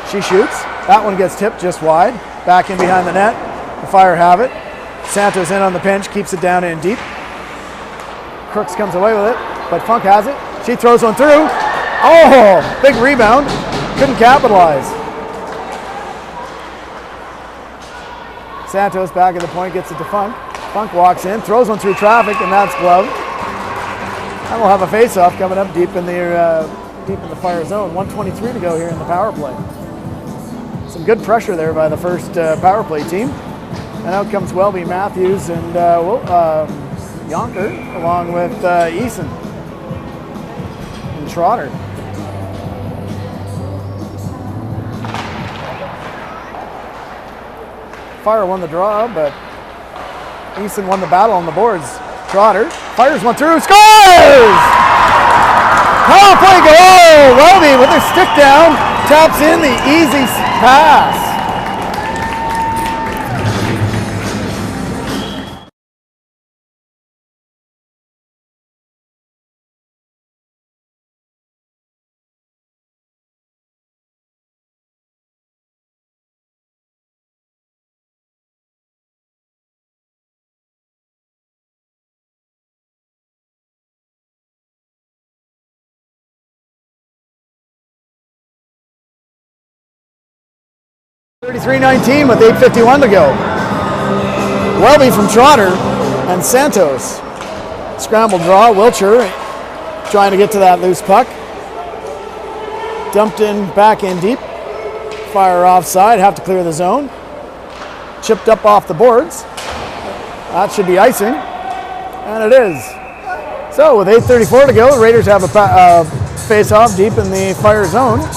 She shoots. That one gets tipped just wide. Back in behind the net. The Fire have it. Santos in on the pinch, keeps it down in deep. Crooks comes away with it, but Funk has it. She throws one through. Oh, big rebound. Couldn't capitalize. Santos back at the point, gets it to Funk. Funk walks in, throws one through traffic, and that's gloved. And we'll have a face-off coming up deep in the Fire zone. 1:23 to go here in the power play. Some good pressure there by the first power play team. And out comes Welby, Matthews, and Yonker, along with Eason and Trotter. Fire won the draw, but Eason won the battle on the boards. Trotter fires one through, scores! Power play goal! Welby with her stick down, taps in the easy pass. (33-19) with 8:51 to go. Welby from Trotter and Santos. Scramble draw, Wiltshire trying to get to that loose puck. Dumped in, back in deep. Fire offside, have to clear the zone. Chipped up off the boards. That should be icing, and it is. So with 8:34 to go, the Raiders have a face-off deep in the Fire zone.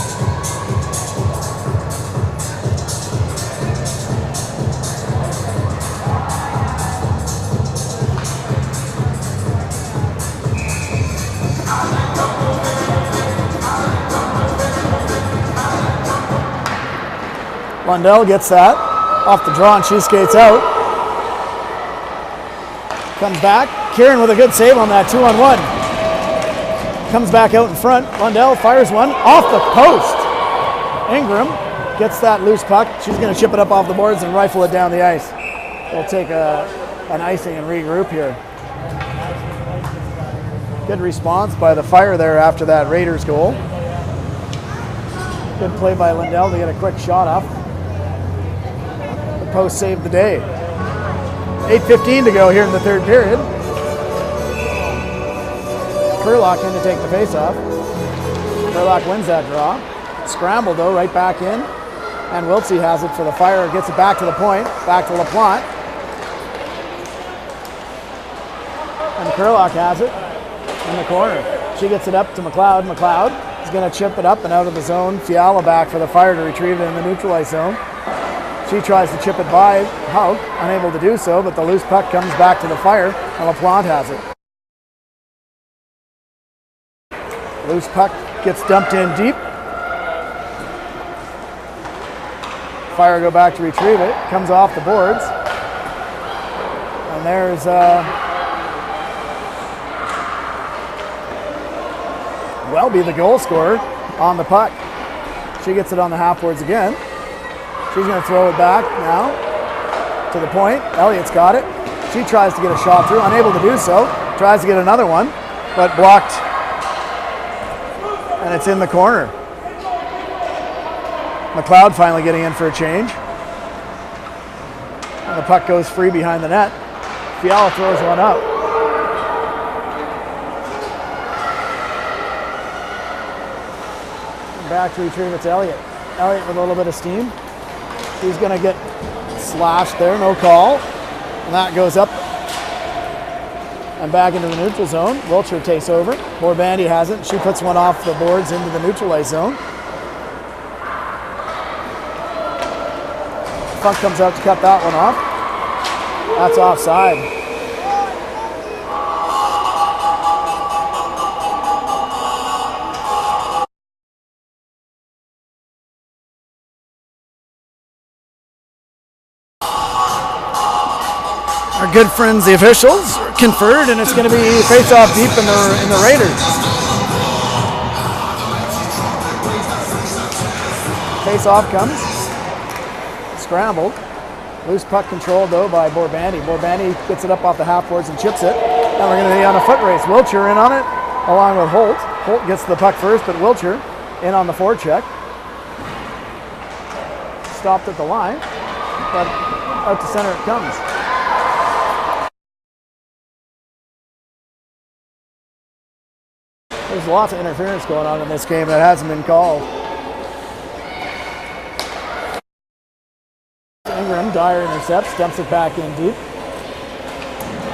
Lundell gets that off the draw and she skates out. Comes back. Kieran with a good save on that 2-on-1. Comes back out in front. Lundell fires one off the post. Ingram gets that loose puck. She's going to chip it up off the boards and rifle it down the ice. We'll take an icing and regroup here. Good response by the Fire there after that Raiders goal. Good play by Lundell to get a quick shot up. Post saved the day. 8:15 to go here in the third period. Kurlock in to take the face-off. Kurlock wins that draw. Scramble though, right back in. And Wiltsey has it for the Fire. Gets it back to the point. Back to LaPlante. And Kurlock has it in the corner. She gets it up to McLeod. McLeod is going to chip it up and out of the zone. Fiala back for the Fire to retrieve it in the neutralized zone. She tries to chip it by Hauk, unable to do so, but the loose puck comes back to the Fire, and LaPlante has it. Loose puck gets dumped in deep. Fire go back to retrieve it, comes off the boards. And there's Welby, the goal scorer, on the puck. She gets it on the half boards again. She's going to throw it back now to the point. Elliott's got it. She tries to get a shot through, unable to do so. Tries to get another one, but blocked. And it's in the corner. McLeod finally getting in for a change. And the puck goes free behind the net. Fiala throws one up. And back to retrieve, it's Elliott. Elliott with a little bit of steam. He's going to get slashed there, no call. And that goes up and back into the neutral zone. Wiltshire takes over. Borbandi has it. She puts one off the boards into the neutralized zone. Funk comes out to cut that one off. That's offside. Our good friends, the officials, conferred, and it's going to be face-off deep in the Raiders. Face-off comes. Scrambled. Loose puck controlled, though, by Borbandi. Borbandi gets it up off the half boards and chips it. Now we're going to be on a foot race. Wiltshire in on it, along with Holt. Holt gets the puck first, but Wiltshire in on the forecheck. Stopped at the line, but out to center it comes. There's lots of interference going on in this game that hasn't been called. Ingram, Dyer intercepts, dumps it back in deep.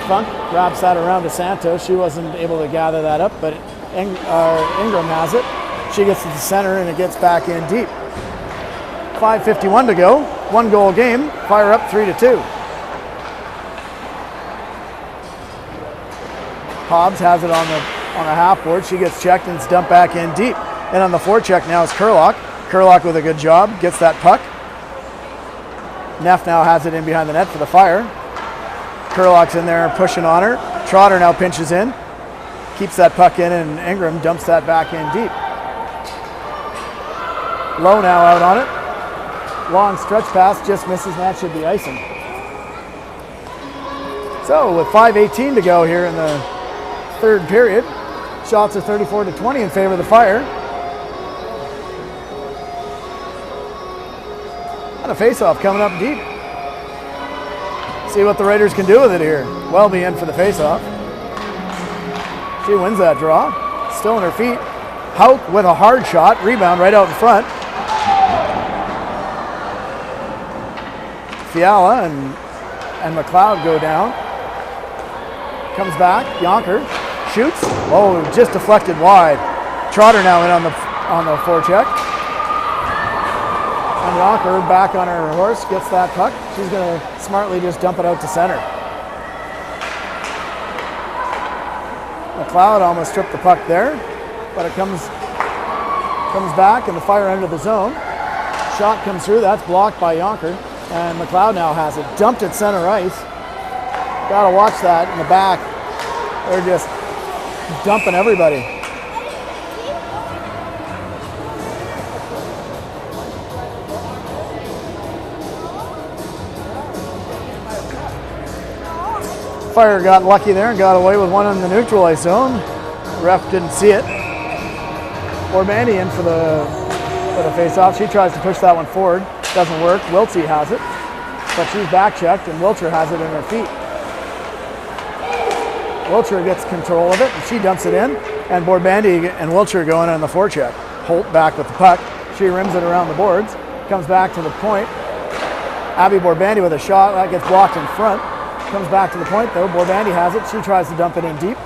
Funk wraps that around to Santos. She wasn't able to gather that up, but Ingram has it. She gets to the center and it gets back in deep. 5:51 to go. 1 goal game. Fire up 3-2. Hobbs has it on the half board. She gets checked and it's dumped back in deep. And on the forecheck now is Kurlock. Kurlock with a good job. Gets that puck. Neff now has it in behind the net for the Fire. Kurlock's in there pushing on her. Trotter now pinches in. Keeps that puck in and Ingram dumps that back in deep. Low now out on it. Long stretch pass, just misses, and that should be icing. So with 5:18 to go here in the third period, shots are 34-20 in favor of the Fire. And a face-off coming up deep. See what the Raiders can do with it here. Welby in for the face-off. She wins that draw. Still on her feet. Hauk with a hard shot. Rebound right out in front. Fiala and McLeod go down. Comes back. Yonker shoots. Oh, just deflected wide. Trotter now in on the forecheck. And Yonker back on her horse, gets that puck. She's going to smartly just dump it out to center. McLeod almost stripped the puck there, but it comes back and the Fire under the zone. Shot comes through, that's blocked by Yonker. And McLeod now has it. Dumped at center ice. Gotta watch that in the back. They're just dumping everybody. Fire got lucky there and got away with one in the neutral ice zone. Ref didn't see it. Orbandy in for the face-off. She tries to push that one forward. Doesn't work. Wiltsey has it. But she's back-checked and Wilcher has it in her feet. Wilcher gets control of it and she dumps it in. And Borbandy and Wilcher go in on the forecheck. Holt back with the puck. She rims it around the boards. Comes back to the point. Abby Borbandy with a shot. That gets blocked in front. Comes back to the point though. Borbandy has it. She tries to dump it in deep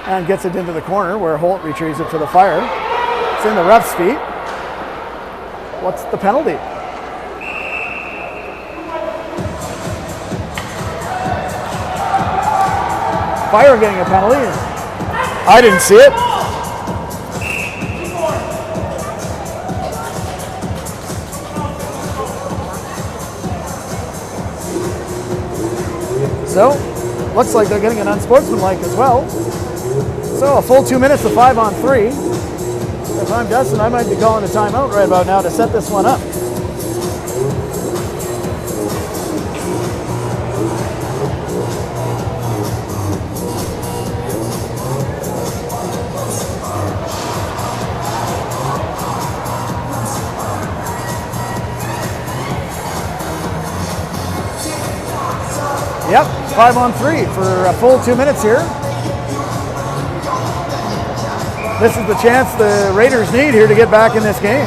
and gets it into the corner where Holt retrieves it for the Fire. It's in the ref's feet. What's the penalty? Fire getting a penalty. I didn't see it. So, looks like they're getting an unsportsmanlike as well. So, a full 2 minutes of 5-on-3. If I'm Dustin, I might be calling a timeout right about now to set this one up. Yep, 5-on-3 for a full 2 minutes here. This is the chance the Raiders need here to get back in this game.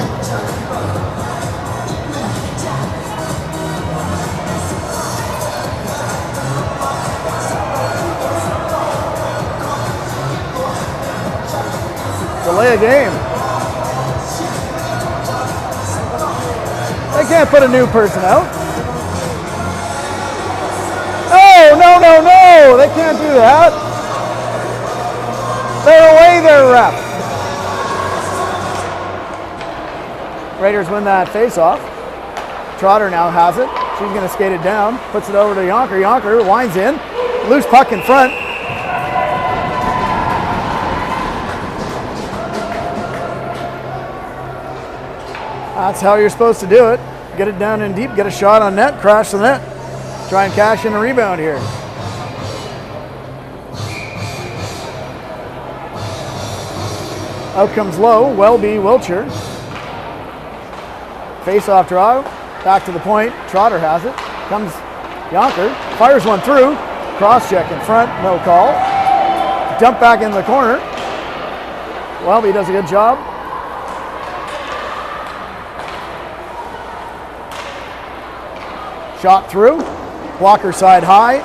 Delay a game. They can't put a new person out. No, they can't do that. They're away their ref. Raiders win that face-off. Trotter now has it. She's going to skate it down, puts it over to Yonker. Yonker winds in, loose puck in front. That's how you're supposed to do it. Get it down in deep, get a shot on net, crash the net. Try and cash in a rebound here. Out comes low, Welby, Wilcher. Face-off draw, back to the point. Trotter has it. Comes Yonker, fires one through. Cross-check in front, no call. Dump back in the corner. Well, he does a good job. Shot through. Blocker side high.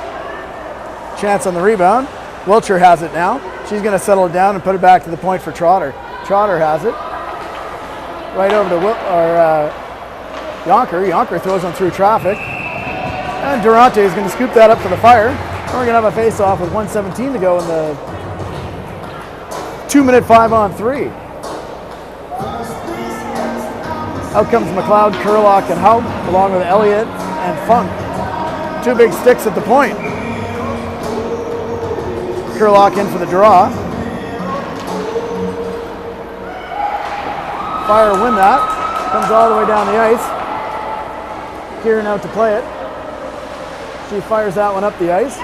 Chance on the rebound. Wiltshire has it now. She's going to settle it down and put it back to the point for Trotter. Trotter has it. Right over to Yonker. Yonker throws him through traffic. And Durante is going to scoop that up for the Fire. And we're going to have a face-off with 1:17 to go in the 2-minute 5-on-3. Out comes McLeod, Kurlock, and Houp, along with Elliott and Funk. Two big sticks at the point. Kurlock in for the draw. Fire win that. Comes all the way down the ice. Kieran out to play it. She fires that one up the ice.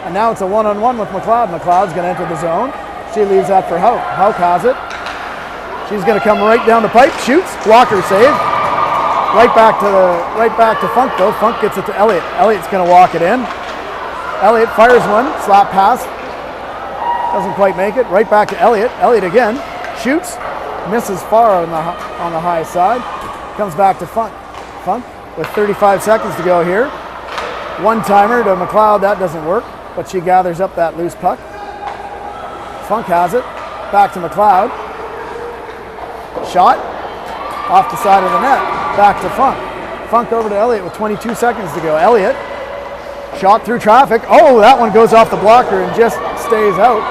And now it's a one-on-one with McLeod. McLeod's going to enter the zone. She leaves that for Houp. Houp has it. She's going to come right down the pipe. Shoots. Blocker save. Right back to Funk though. Funk gets it to Elliott. Elliott's going to walk it in. Elliott fires one. Slap pass. Doesn't quite make it. Right back to Elliott. Elliott again. Shoots. Misses far on the high side. Comes back to Funk. Funk with 35 seconds to go here. One-timer to McLeod. That doesn't work. But she gathers up that loose puck. Funk has it. Back to McLeod. Shot. Off the side of the net. Back to Funk. Funk over to Elliott with 22 seconds to go. Elliott. Shot through traffic. Oh, that one goes off the blocker and just stays out.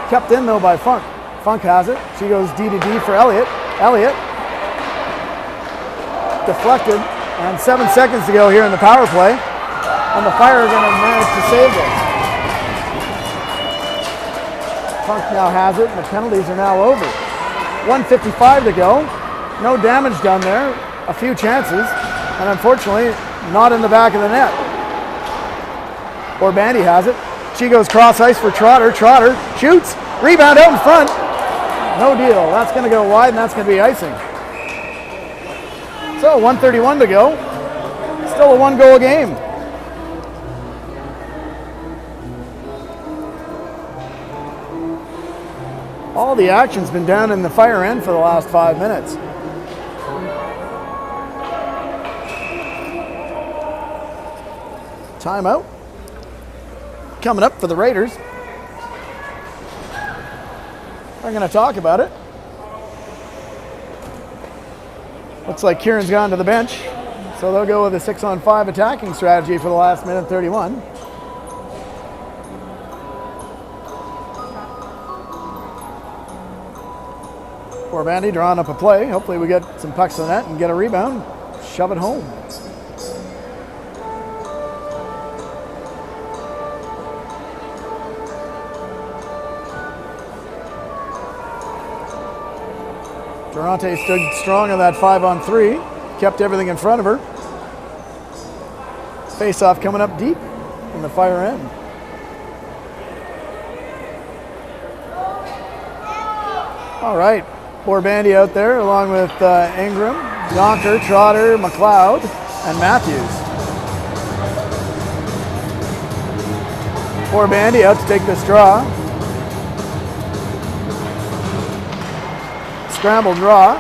Kept in though by Funk. Funk has it. She goes D to D for Elliott. Elliott. Deflected. And 7 seconds to go here in the power play. And the Fire are going to manage to save this. Funk now has it, and the penalties are now over. 1:55 to go. No damage done there. A few chances, and unfortunately, not in the back of the net. Orbandy has it. She goes cross ice for Trotter. Trotter shoots. Rebound out in front. No deal. That's going to go wide, and that's going to be icing. So 1:31 to go. Still a one-goal game. All the action's been down in the Fire end for the last 5 minutes. Timeout. Coming up for the Raiders. We're going to talk about it. Looks like Kieran's gone to the bench, so they'll go with a 6-on-5 attacking strategy for the last minute 31. Orbandy drawing up a play. Hopefully we get some pucks on that and get a rebound. Shove it home. Durante stood strong on that 5-on-3. Kept everything in front of her. Face-off coming up deep in the Fire end. All right. Orbandy out there along with Ingram, Yonker, Trotter, McLeod, and Matthews. Orbandy out to take this draw. Scramble draw.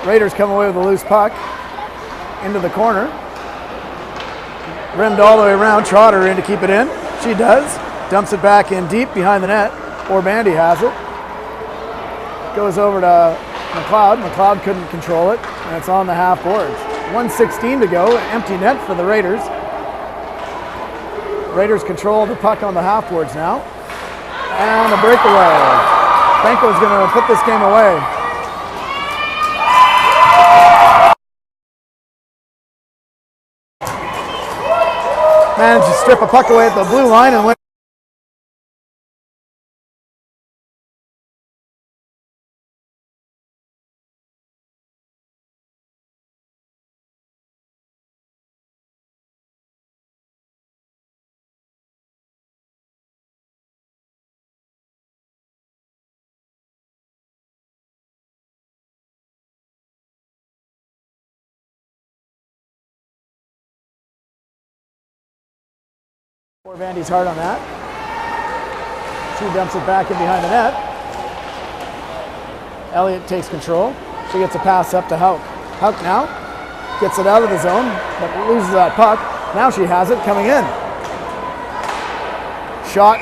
Raiders come away with a loose puck into the corner. Rimmed all the way around. Trotter in to keep it in. She does. Dumps it back in deep behind the net. Orbandy has it. Goes over to McLeod. McLeod couldn't control it, and it's on the half boards. 1:16 to go. Empty net for the Raiders. Raiders control the puck on the half boards now. And a breakaway. Benko's going to put this game away. Managed to strip a puck away at the blue line and win. Orbandy's hard on that. She dumps it back in behind the net. Elliott takes control. She gets a pass up to Hauk. Hauk now gets it out of the zone, but loses that puck. Now she has it coming in. Shot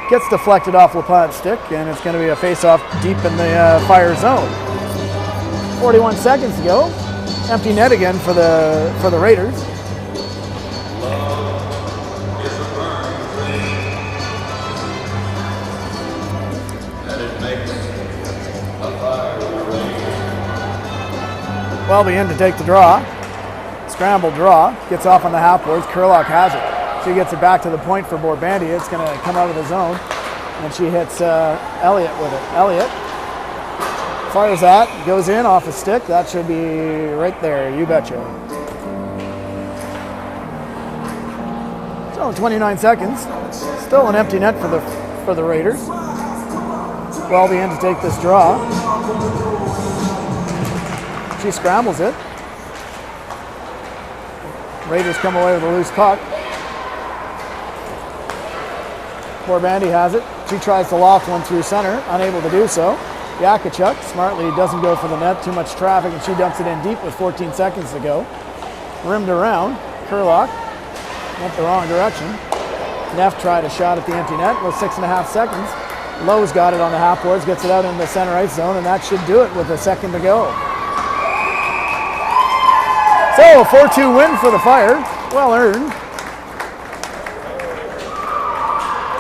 gets deflected off LaPlante's stick, and it's going to be a face-off deep in the Fire zone. 41 seconds to go. Empty net again for the Raiders. Welby in to take the draw. Scramble draw. Gets off on the half boards. Kurlock has it. She gets it back to the point for Borbandi. It's going to come out of the zone. And she hits Elliott with it. Elliott fires that. Goes in off a stick. That should be right there. You betcha. So 29 seconds. Still an empty net for the Raiders. Welby in to take this draw. She scrambles it. Raiders come away with a loose puck. Borbandi has it. She tries to loft one through center, unable to do so. Yakachuk smartly doesn't go for the net, too much traffic, and she dumps it in deep with 14 seconds to go. Rimmed around. Kurlock went the wrong direction. Neff tried a shot at the empty net with 6.5 seconds. Lowe's got it on the half boards, gets it out in the center ice zone, and that should do it with a second to go. So, a 4-2 win for the Fire. Well earned.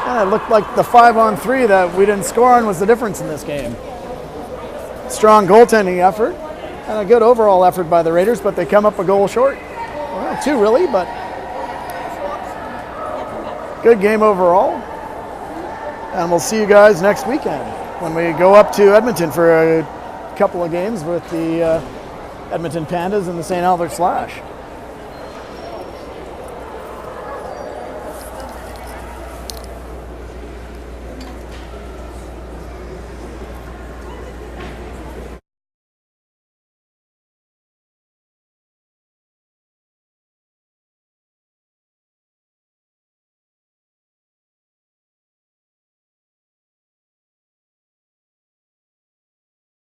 And it looked like the 5-on-3 that we didn't score on was the difference in this game. Strong goaltending effort and a good overall effort by the Raiders, but they come up a goal short. Well, 2 really, but good game overall. And we'll see you guys next weekend when we go up to Edmonton for a couple of games with the Edmonton Pandas and the St. Albert Slash.